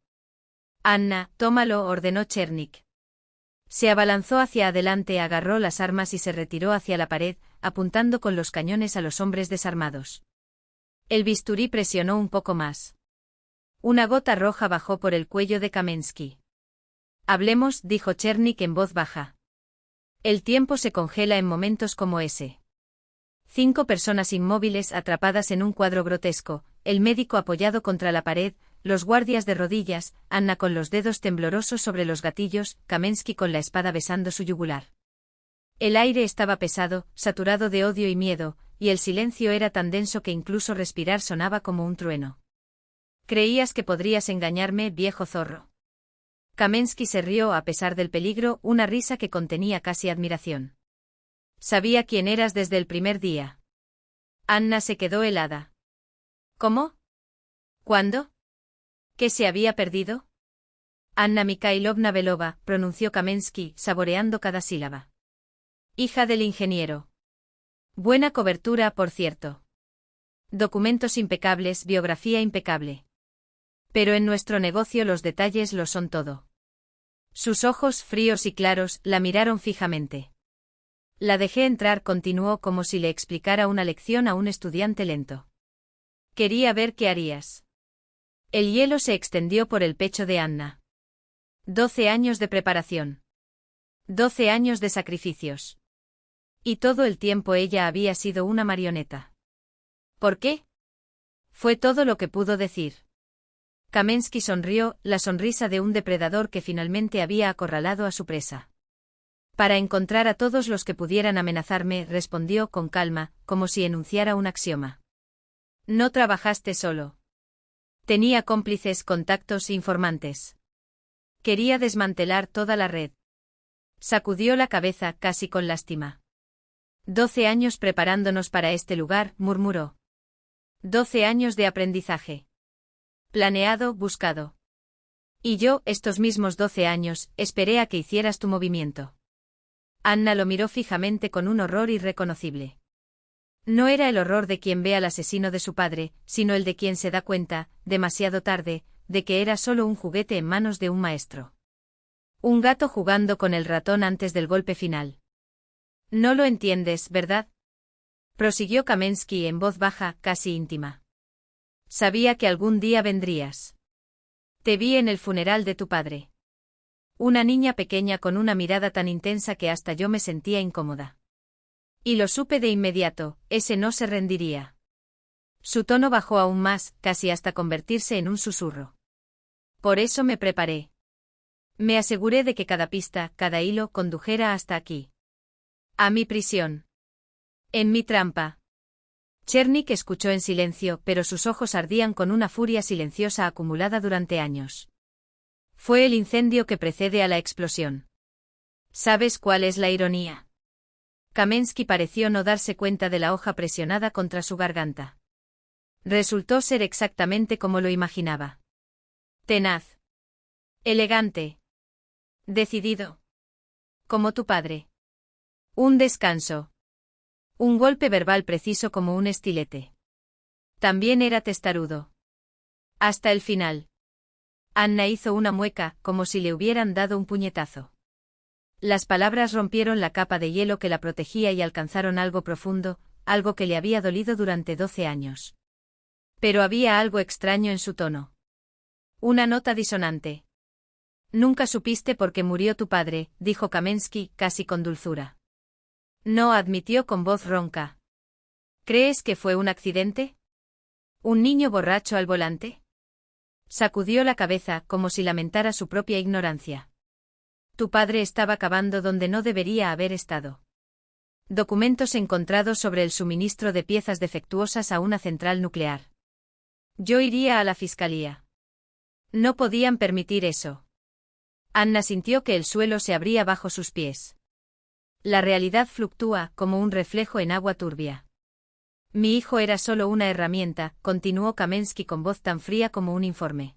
«Anna, tómalo», ordenó Chernik. Se abalanzó hacia adelante, agarró las armas y se retiró hacia la pared, apuntando con los cañones a los hombres desarmados. El bisturí presionó un poco más. Una gota roja bajó por el cuello de Kamensky. «Hablemos», dijo Chernik en voz baja. «El tiempo se congela en momentos como ese». 5 personas inmóviles atrapadas en un cuadro grotesco, el médico apoyado contra la pared, los guardias de rodillas, Anna con los dedos temblorosos sobre los gatillos, Kamensky con la espada besando su yugular. El aire estaba pesado, saturado de odio y miedo, y el silencio era tan denso que incluso respirar sonaba como un trueno. «¿Creías que podrías engañarme, viejo zorro?» Kamensky se rió a pesar del peligro, una risa que contenía casi admiración. «Sabía quién eras desde el primer día». Anna se quedó helada. «¿Cómo? ¿Cuándo? ¿Qué se había perdido?» «Anna Mikhailovna Belova», pronunció Kamensky, saboreando cada sílaba. «Hija del ingeniero. Buena cobertura, por cierto. Documentos impecables, biografía impecable. Pero en nuestro negocio los detalles lo son todo». Sus ojos, fríos y claros, la miraron fijamente. «La dejé entrar», continuó como si le explicara una lección a un estudiante lento. «Quería ver qué harías». El hielo se extendió por el pecho de Anna. 12 años de preparación. 12 años de sacrificios. Y todo el tiempo ella había sido una marioneta. ¿Por qué? Fue todo lo que pudo decir. Kamensky sonrió, la sonrisa de un depredador que finalmente había acorralado a su presa. «Para encontrar a todos los que pudieran amenazarme», respondió con calma, como si enunciara un axioma. «No trabajaste solo. Tenía cómplices, contactos, informantes. Quería desmantelar toda la red». Sacudió la cabeza, casi con lástima. 12 años preparándonos para este lugar», murmuró. 12 años de aprendizaje. Planeado, buscado. Y yo, estos mismos 12 años, esperé a que hicieras tu movimiento. Anna lo miró fijamente con un horror irreconocible. No era el horror de quien ve al asesino de su padre, sino el de quien se da cuenta, demasiado tarde, de que era solo un juguete en manos de un maestro. Un gato jugando con el ratón antes del golpe final. «No lo entiendes, ¿verdad?», prosiguió Kamensky en voz baja, casi íntima. «Sabía que algún día vendrías. Te vi en el funeral de tu padre. Una niña pequeña con una mirada tan intensa que hasta yo me sentía incómoda. Y lo supe de inmediato, ese no se rendiría». Su tono bajó aún más, casi hasta convertirse en un susurro. «Por eso me preparé. Me aseguré de que cada pista, cada hilo, condujera hasta aquí. A mi prisión. En mi trampa». Chernik escuchó en silencio, pero sus ojos ardían con una furia silenciosa acumulada durante años. Fue el incendio que precede a la explosión. ¿Sabes cuál es la ironía? Kamensky pareció no darse cuenta de la hoja presionada contra su garganta. Resultó ser exactamente como lo imaginaba. Tenaz. Elegante. Decidido. Como tu padre. Un descanso. Un golpe verbal preciso como un estilete. También era testarudo. Hasta el final. Anna hizo una mueca, como si le hubieran dado un puñetazo. Las palabras rompieron la capa de hielo que la protegía y alcanzaron algo profundo, algo que le había dolido durante 12 años. Pero había algo extraño en su tono. Una nota disonante. «Nunca supiste por qué murió tu padre», dijo Kamensky, casi con dulzura. «No», admitió con voz ronca. «¿Crees que fue un accidente? ¿Un niño borracho al volante? Sacudió la cabeza como si lamentara su propia ignorancia. Tu padre estaba cavando donde no debería haber estado. Documentos encontrados sobre el suministro de piezas defectuosas a una central nuclear. Yo iría a la fiscalía. No podían permitir eso. Anna sintió que el suelo se abría bajo sus pies. La realidad fluctúa como un reflejo en agua turbia. Mi hijo era solo una herramienta, continuó Kamensky con voz tan fría como un informe.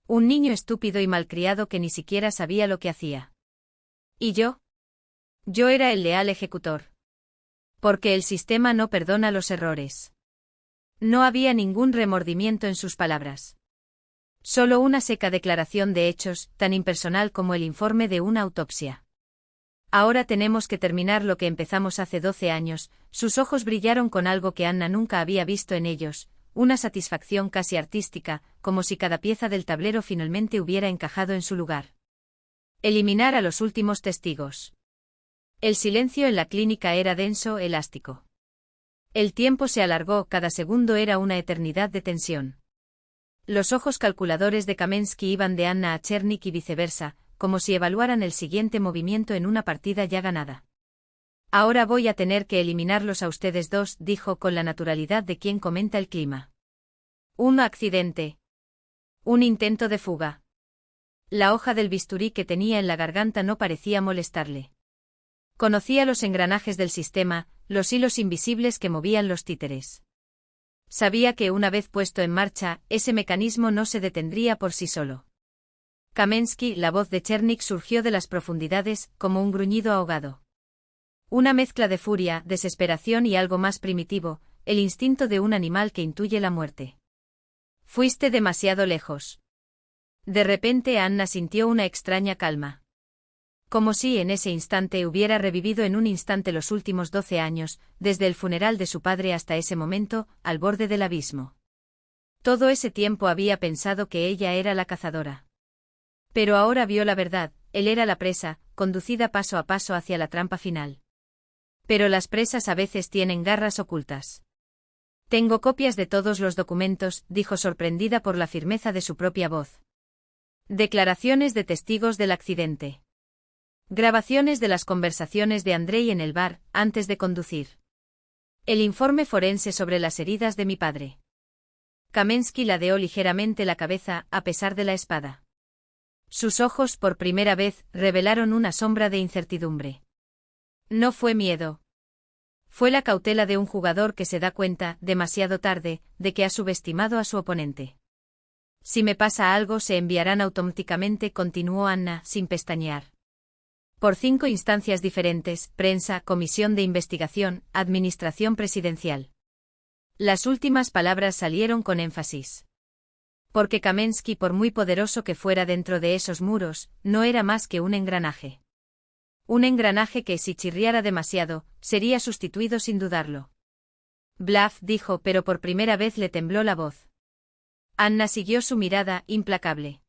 Un niño estúpido y malcriado que ni siquiera sabía lo que hacía. ¿Y yo? Yo era el leal ejecutor. Porque el sistema no perdona los errores. No había ningún remordimiento en sus palabras. Solo una seca declaración de hechos, tan impersonal como el informe de una autopsia. Ahora tenemos que terminar lo que empezamos hace 12 años, sus ojos brillaron con algo que Anna nunca había visto en ellos, una satisfacción casi artística, como si cada pieza del tablero finalmente hubiera encajado en su lugar. Eliminar a los últimos testigos. El silencio en la clínica era denso, elástico. El tiempo se alargó, cada segundo era una eternidad de tensión. Los ojos calculadores de Kamensky iban de Anna a Chernik y viceversa, como si evaluaran el siguiente movimiento en una partida ya ganada. Ahora voy a tener que eliminarlos a ustedes dos, dijo con la naturalidad de quien comenta el clima. Un accidente. Un intento de fuga. La hoja del bisturí que tenía en la garganta no parecía molestarle. Conocía los engranajes del sistema, los hilos invisibles que movían los títeres. Sabía que una vez puesto en marcha, ese mecanismo no se detendría por sí solo. Kamensky, la voz de Chernik surgió de las profundidades, como un gruñido ahogado. Una mezcla de furia, desesperación y algo más primitivo, el instinto de un animal que intuye la muerte. Fuiste demasiado lejos. De repente Anna sintió una extraña calma. Como si en ese instante hubiera revivido en un instante los últimos 12 años, desde el funeral de su padre hasta ese momento, al borde del abismo. Todo ese tiempo había pensado que ella era la cazadora. Pero ahora vio la verdad, él era la presa, conducida paso a paso hacia la trampa final. Pero las presas a veces tienen garras ocultas. Tengo copias de todos los documentos, dijo sorprendida por la firmeza de su propia voz. Declaraciones de testigos del accidente. Grabaciones de las conversaciones de Andrei en el bar, antes de conducir. El informe forense sobre las heridas de mi padre. Kamensky ladeó ligeramente la cabeza, a pesar de la espada. Sus ojos, por primera vez, revelaron una sombra de incertidumbre. No fue miedo. Fue la cautela de un jugador que se da cuenta, demasiado tarde, de que ha subestimado a su oponente. Si me pasa algo se enviarán automáticamente, continuó Anna, sin pestañear. Por 5 instancias diferentes, prensa, comisión de investigación, administración presidencial. Las últimas palabras salieron con énfasis. Porque Kamensky, por muy poderoso que fuera dentro de esos muros, no era más que un engranaje. Un engranaje que, si chirriara demasiado, sería sustituido sin dudarlo. Bluff, dijo, pero por primera vez le tembló la voz. Anna siguió su mirada, implacable.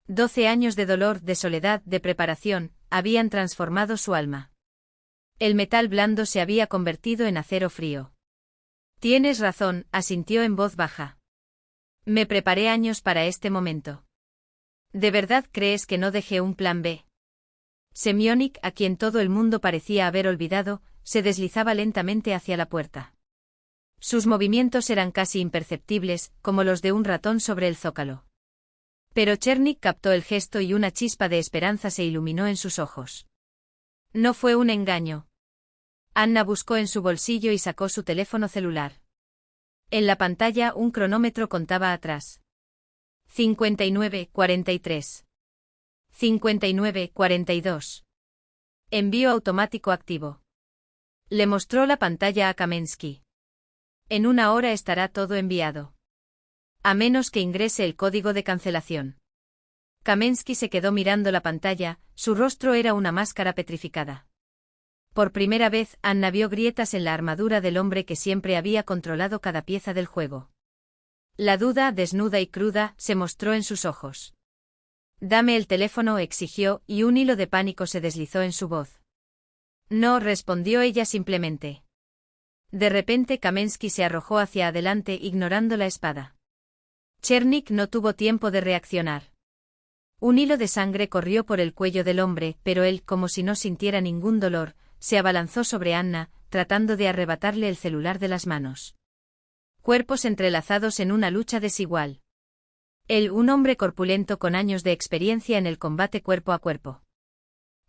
12 años de dolor, de soledad, de preparación, habían transformado su alma. El metal blando se había convertido en acero frío. Tienes razón, asintió en voz baja. Me preparé años para este momento. ¿De verdad crees que no dejé un plan B? Semionik, a quien todo el mundo parecía haber olvidado, se deslizaba lentamente hacia la puerta. Sus movimientos eran casi imperceptibles, como los de un ratón sobre el zócalo. Pero Chernik captó el gesto y una chispa de esperanza se iluminó en sus ojos. No fue un engaño. Anna buscó en su bolsillo y sacó su teléfono celular. En la pantalla un cronómetro contaba atrás. 59:43. 59:42. Envío automático activo. Le mostró la pantalla a Kamensky. En 1 hora estará todo enviado. A menos que ingrese el código de cancelación. Kamensky se quedó mirando la pantalla, su rostro era una máscara petrificada. Por primera vez, Anna vio grietas en la armadura del hombre que siempre había controlado cada pieza del juego. La duda, desnuda y cruda, se mostró en sus ojos. Dame el teléfono, exigió, y un hilo de pánico se deslizó en su voz. No, respondió ella simplemente. De repente Kamensky se arrojó hacia adelante ignorando la espada. Chernik no tuvo tiempo de reaccionar. Un hilo de sangre corrió por el cuello del hombre, pero él, como si no sintiera ningún dolor, se abalanzó sobre Anna, tratando de arrebatarle el celular de las manos. Cuerpos entrelazados en una lucha desigual. Él, un hombre corpulento con años de experiencia en el combate cuerpo a cuerpo.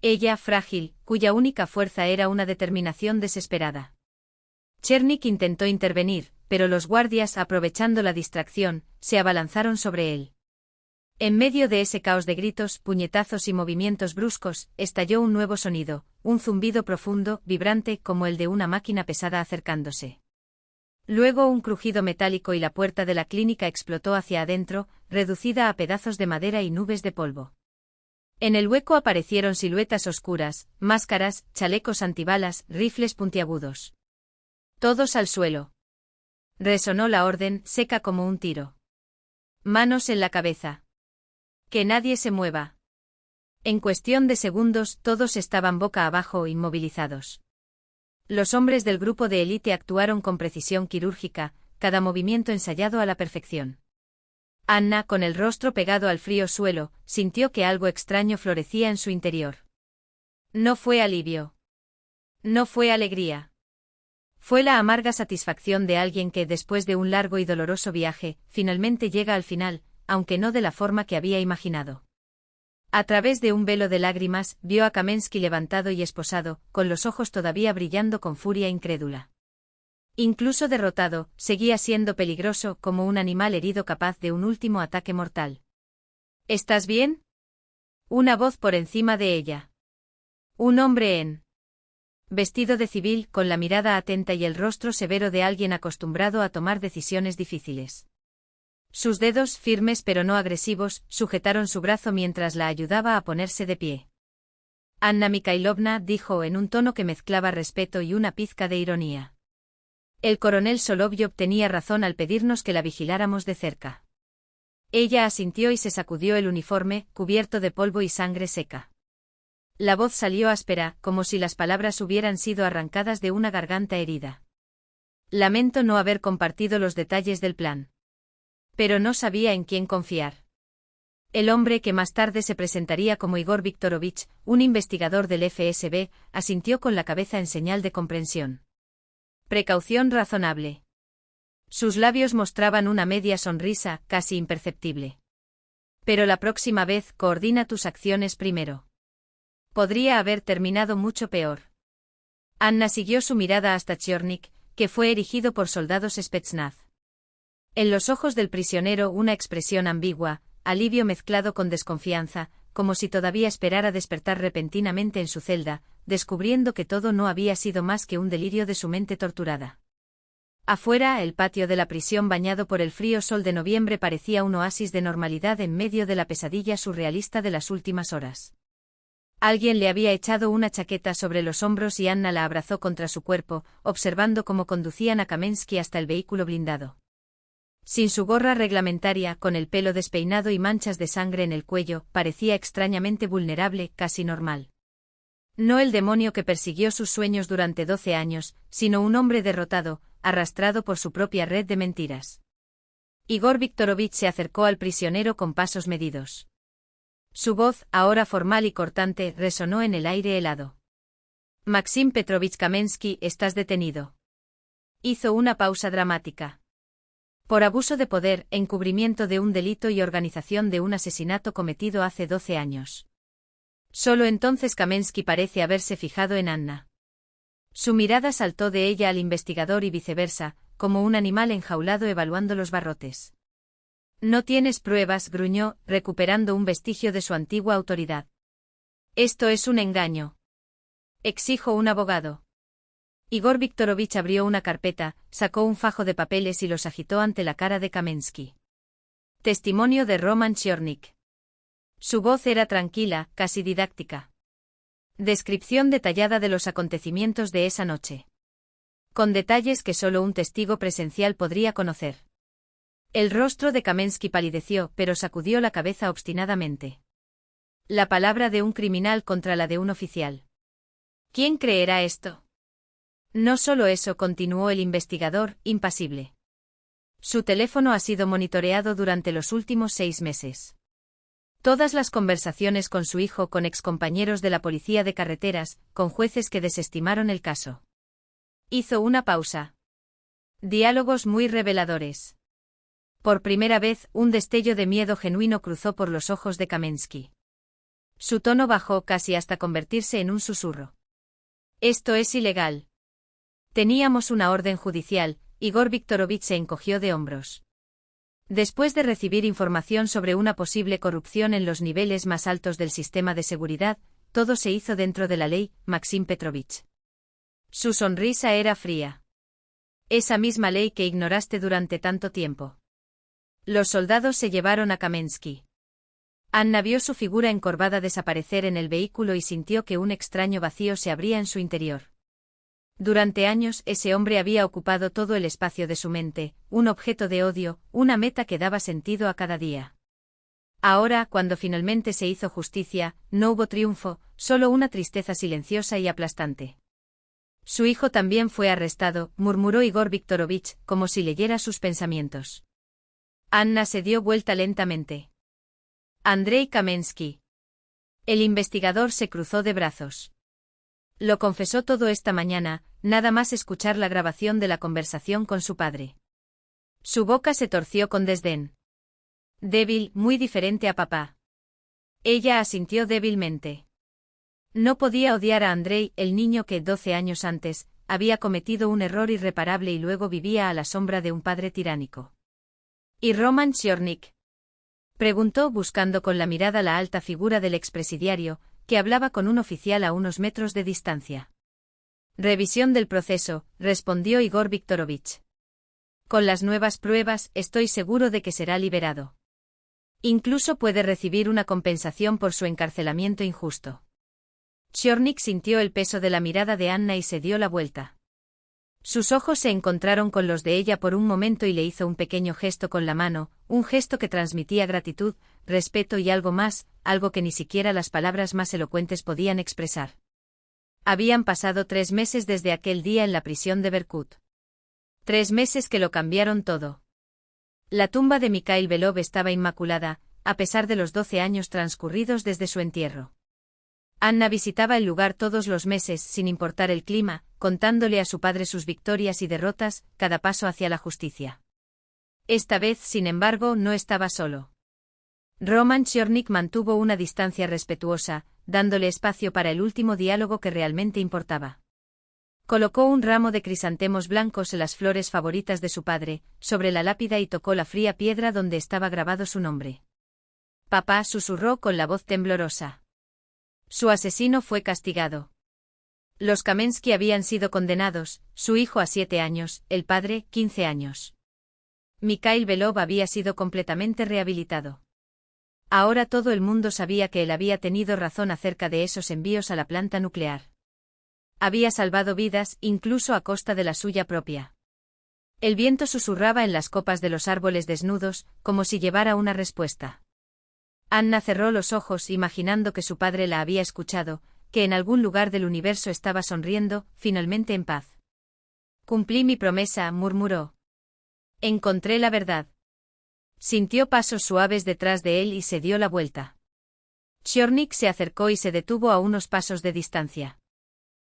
Ella, frágil, cuya única fuerza era una determinación desesperada. Chernik intentó intervenir, pero los guardias, aprovechando la distracción, se abalanzaron sobre él. En medio de ese caos de gritos, puñetazos y movimientos bruscos, estalló un nuevo sonido, un zumbido profundo, vibrante, como el de una máquina pesada acercándose. Luego un crujido metálico y la puerta de la clínica explotó hacia adentro, reducida a pedazos de madera y nubes de polvo. En el hueco aparecieron siluetas oscuras, máscaras, chalecos antibalas, rifles puntiagudos. Todos al suelo. Resonó la orden, seca como un tiro. Manos en la cabeza. Que nadie se mueva. En cuestión de segundos todos estaban boca abajo inmovilizados. Los hombres del grupo de élite actuaron con precisión quirúrgica, cada movimiento ensayado a la perfección. Anna, con el rostro pegado al frío suelo, sintió que algo extraño florecía en su interior. No fue alivio. No fue alegría. Fue la amarga satisfacción de alguien que, después de un largo y doloroso viaje, finalmente llega al final, aunque no de la forma que había imaginado. A través de un velo de lágrimas, vio a Kamensky levantado y esposado, con los ojos todavía brillando con furia incrédula. Incluso derrotado, seguía siendo peligroso como un animal herido capaz de un último ataque mortal. ¿Estás bien? Una voz por encima de ella. Un hombre vestido de civil, con la mirada atenta y el rostro severo de alguien acostumbrado a tomar decisiones difíciles. Sus dedos, firmes pero no agresivos, sujetaron su brazo mientras la ayudaba a ponerse de pie. Anna Mikhailovna, dijo en un tono que mezclaba respeto y una pizca de ironía. El coronel Solovyov tenía razón al pedirnos que la vigiláramos de cerca. Ella asintió y se sacudió el uniforme, cubierto de polvo y sangre seca. La voz salió áspera, como si las palabras hubieran sido arrancadas de una garganta herida. Lamento no haber compartido los detalles del plan. Pero no sabía en quién confiar. El hombre que más tarde se presentaría como Igor Viktorovich, un investigador del FSB, asintió con la cabeza en señal de comprensión. Precaución razonable. Sus labios mostraban una media sonrisa, casi imperceptible. Pero la próxima vez coordina tus acciones primero. Podría haber terminado mucho peor. Anna siguió su mirada hasta Chernik, que fue erigido por soldados Spetsnaz. En los ojos del prisionero una expresión ambigua, alivio mezclado con desconfianza, como si todavía esperara despertar repentinamente en su celda, descubriendo que todo no había sido más que un delirio de su mente torturada. Afuera, el patio de la prisión bañado por el frío sol de noviembre parecía un oasis de normalidad en medio de la pesadilla surrealista de las últimas horas. Alguien le había echado una chaqueta sobre los hombros y Anna la abrazó contra su cuerpo, observando cómo conducían a Kamensky hasta el vehículo blindado. Sin su gorra reglamentaria, con el pelo despeinado y manchas de sangre en el cuello, parecía extrañamente vulnerable, casi normal. No el demonio que persiguió sus sueños durante 12 años, sino un hombre derrotado, arrastrado por su propia red de mentiras. Igor Viktorovich se acercó al prisionero con pasos medidos. Su voz, ahora formal y cortante, resonó en el aire helado. Maxim Petrovich Kamensky, estás detenido. Hizo una pausa dramática. Por abuso de poder, encubrimiento de un delito y organización de un asesinato cometido hace 12 años. Solo entonces Kamensky parece haberse fijado en Anna. Su mirada saltó de ella al investigador y viceversa, como un animal enjaulado evaluando los barrotes. No tienes pruebas, gruñó, recuperando un vestigio de su antigua autoridad. Esto es un engaño. Exijo un abogado. Igor Viktorovich abrió una carpeta, sacó un fajo de papeles y los agitó ante la cara de Kamensky. Testimonio de Roman Chernik. Su voz era tranquila, casi didáctica. Descripción detallada de los acontecimientos de esa noche. Con detalles que solo un testigo presencial podría conocer. El rostro de Kamensky palideció, pero sacudió la cabeza obstinadamente. La palabra de un criminal contra la de un oficial. ¿Quién creerá esto? No solo eso, continuó el investigador, impasible. Su teléfono ha sido monitoreado durante los últimos 6 meses. Todas las conversaciones con su hijo, con excompañeros de la policía de carreteras, con jueces que desestimaron el caso. Hizo una pausa. Diálogos muy reveladores. Por primera vez, un destello de miedo genuino cruzó por los ojos de Kamensky. Su tono bajó casi hasta convertirse en un susurro. Esto es ilegal. Teníamos una orden judicial. Igor Viktorovich se encogió de hombros. Después de recibir información sobre una posible corrupción en los niveles más altos del sistema de seguridad, todo se hizo dentro de la ley, Maxim Petrovich. Su sonrisa era fría. Esa misma ley que ignoraste durante tanto tiempo. Los soldados se llevaron a Kamensky. Anna vio su figura encorvada desaparecer en el vehículo y sintió que un extraño vacío se abría en su interior. Durante años ese hombre había ocupado todo el espacio de su mente, un objeto de odio, una meta que daba sentido a cada día. Ahora, cuando finalmente se hizo justicia, no hubo triunfo, solo una tristeza silenciosa y aplastante. Su hijo también fue arrestado, murmuró Igor Viktorovich, como si leyera sus pensamientos. Anna se dio vuelta lentamente. Andrei Kamensky. El investigador se cruzó de brazos. Lo confesó todo esta mañana, nada más escuchar la grabación de la conversación con su padre. Su boca se torció con desdén. Débil, muy diferente a papá. Ella asintió débilmente. No podía odiar a Andrei, el niño que, 12 años antes, había cometido un error irreparable y luego vivía a la sombra de un padre tiránico. ¿Y Roman Chernik? Preguntó buscando con la mirada la alta figura del expresidiario, que hablaba con un oficial a unos metros de distancia. Revisión del proceso, respondió Igor Viktorovich. Con las nuevas pruebas, estoy seguro de que será liberado. Incluso puede recibir una compensación por su encarcelamiento injusto. Chernik sintió el peso de la mirada de Anna y se dio la vuelta. Sus ojos se encontraron con los de ella por un momento y le hizo un pequeño gesto con la mano, un gesto que transmitía gratitud, respeto y algo más, algo que ni siquiera las palabras más elocuentes podían expresar. Habían pasado 3 meses desde aquel día en la prisión de Berkut. 3 meses que lo cambiaron todo. La tumba de Mikhail Belov estaba inmaculada, a pesar de los 12 años transcurridos desde su entierro. Anna visitaba el lugar todos los meses sin importar el clima, contándole a su padre sus victorias y derrotas, cada paso hacia la justicia. Esta vez, sin embargo, no estaba solo. Roman Chernik mantuvo una distancia respetuosa, dándole espacio para el último diálogo que realmente importaba. Colocó un ramo de crisantemos blancos, las flores favoritas de su padre, sobre la lápida y tocó la fría piedra donde estaba grabado su nombre. Papá, susurró con la voz temblorosa. Su asesino fue castigado. Los Kamensky habían sido condenados, su hijo a 7 años, el padre, 15 años. Mikhail Belov había sido completamente rehabilitado. Ahora todo el mundo sabía que él había tenido razón acerca de esos envíos a la planta nuclear. Había salvado vidas, incluso a costa de la suya propia. El viento susurraba en las copas de los árboles desnudos, como si llevara una respuesta. Anna cerró los ojos imaginando que su padre la había escuchado, que en algún lugar del universo estaba sonriendo, finalmente en paz. Cumplí mi promesa, murmuró. Encontré la verdad. Sintió pasos suaves detrás de él y se dio la vuelta. Chernik se acercó y se detuvo a unos pasos de distancia.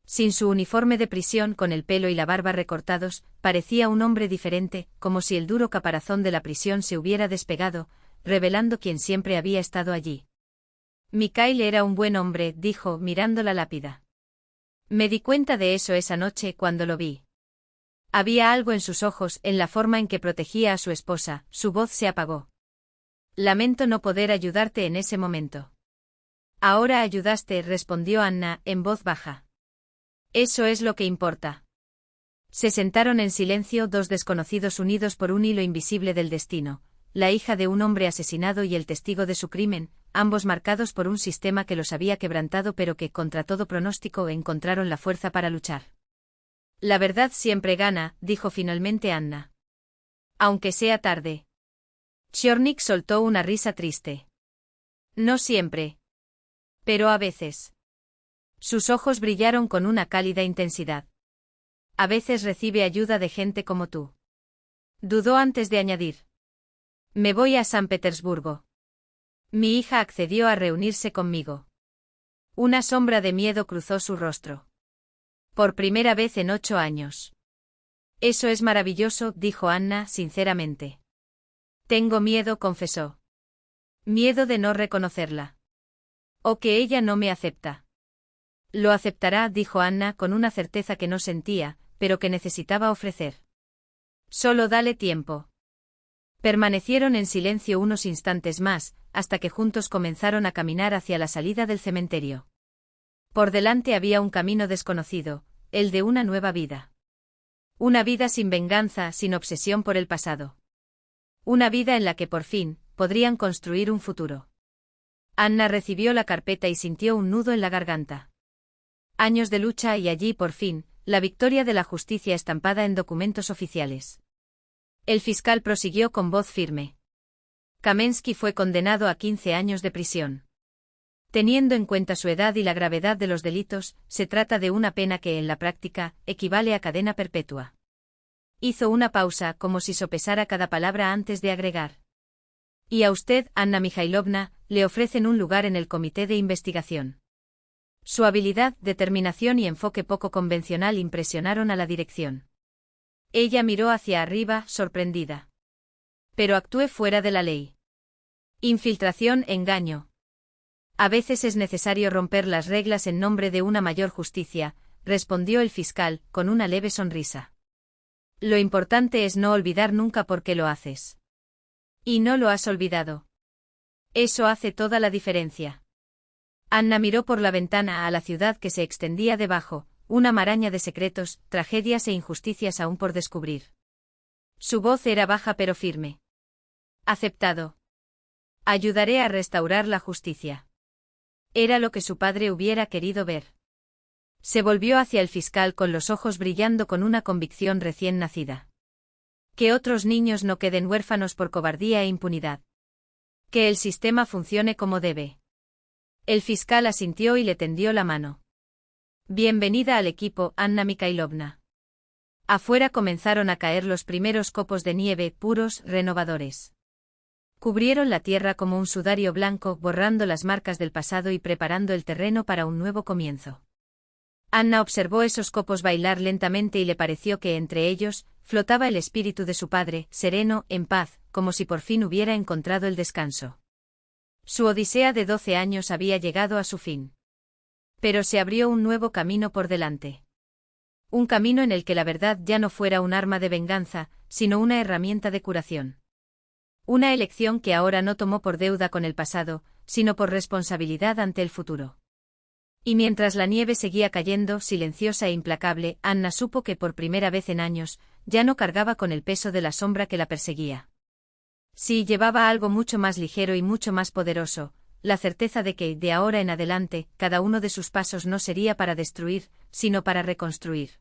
Sin su uniforme de prisión, con el pelo y la barba recortados, parecía un hombre diferente, como si el duro caparazón de la prisión se hubiera despegado, revelando quién siempre había estado allí. Mikhail era un buen hombre, dijo, mirando la lápida. Me di cuenta de eso esa noche cuando lo vi. Había algo en sus ojos, en la forma en que protegía a su esposa, su voz se apagó. Lamento no poder ayudarte en ese momento. Ahora ayudaste, respondió Anna, en voz baja. Eso es lo que importa. Se sentaron en silencio, dos desconocidos unidos por un hilo invisible del destino, la hija de un hombre asesinado y el testigo de su crimen, ambos marcados por un sistema que los había quebrantado pero que, contra todo pronóstico, encontraron la fuerza para luchar. La verdad siempre gana, dijo finalmente Anna. Aunque sea tarde. Chernik soltó una risa triste. No siempre. Pero a veces. Sus ojos brillaron con una cálida intensidad. A veces recibe ayuda de gente como tú. Dudó antes de añadir. Me voy a San Petersburgo. Mi hija accedió a reunirse conmigo. Una sombra de miedo cruzó su rostro. Por primera vez en 8 años. Eso es maravilloso, dijo Anna sinceramente. Tengo miedo, confesó. Miedo de no reconocerla. O que ella no me acepta. Lo aceptará, dijo Anna con una certeza que no sentía, pero que necesitaba ofrecer. Solo dale tiempo. Permanecieron en silencio unos instantes más, hasta que juntos comenzaron a caminar hacia la salida del cementerio. Por delante había un camino desconocido, el de una nueva vida. Una vida sin venganza, sin obsesión por el pasado. Una vida en la que por fin, podrían construir un futuro. Anna recibió la carpeta y sintió un nudo en la garganta. Años de lucha y allí, por fin, la victoria de la justicia estampada en documentos oficiales. El fiscal prosiguió con voz firme. Kamensky fue condenado a 15 años de prisión. Teniendo en cuenta su edad y la gravedad de los delitos, se trata de una pena que, en la práctica, equivale a cadena perpetua. Hizo una pausa, como si sopesara cada palabra antes de agregar. Y a usted, Anna Mikhailovna, le ofrecen un lugar en el comité de investigación. Su habilidad, determinación y enfoque poco convencional impresionaron a la dirección. Ella miró hacia arriba, sorprendida. Pero actué fuera de la ley. Infiltración, engaño. A veces es necesario romper las reglas en nombre de una mayor justicia, respondió el fiscal, con una leve sonrisa. Lo importante es no olvidar nunca por qué lo haces. Y no lo has olvidado. Eso hace toda la diferencia. Anna miró por la ventana a la ciudad que se extendía debajo, una maraña de secretos, tragedias e injusticias aún por descubrir. Su voz era baja pero firme. Aceptado. Ayudaré a restaurar la justicia. Era lo que su padre hubiera querido ver. Se volvió hacia el fiscal con los ojos brillando con una convicción recién nacida. Que otros niños no queden huérfanos por cobardía e impunidad. Que el sistema funcione como debe. El fiscal asintió y le tendió la mano. Bienvenida al equipo, Anna Mikhailovna. Afuera comenzaron a caer los primeros copos de nieve, puros, renovadores. Cubrieron la tierra como un sudario blanco, borrando las marcas del pasado y preparando el terreno para un nuevo comienzo. Anna observó esos copos bailar lentamente y le pareció que entre ellos flotaba el espíritu de su padre, sereno, en paz, como si por fin hubiera encontrado el descanso. Su odisea de 12 años había llegado a su fin. Pero se abrió un nuevo camino por delante. Un camino en el que la verdad ya no fuera un arma de venganza, sino una herramienta de curación. Una elección que ahora no tomó por deuda con el pasado, sino por responsabilidad ante el futuro. Y mientras la nieve seguía cayendo, silenciosa e implacable, Anna supo que por primera vez en años, ya no cargaba con el peso de la sombra que la perseguía. Sí, llevaba algo mucho más ligero y mucho más poderoso, la certeza de que, de ahora en adelante, cada uno de sus pasos no sería para destruir, sino para reconstruir.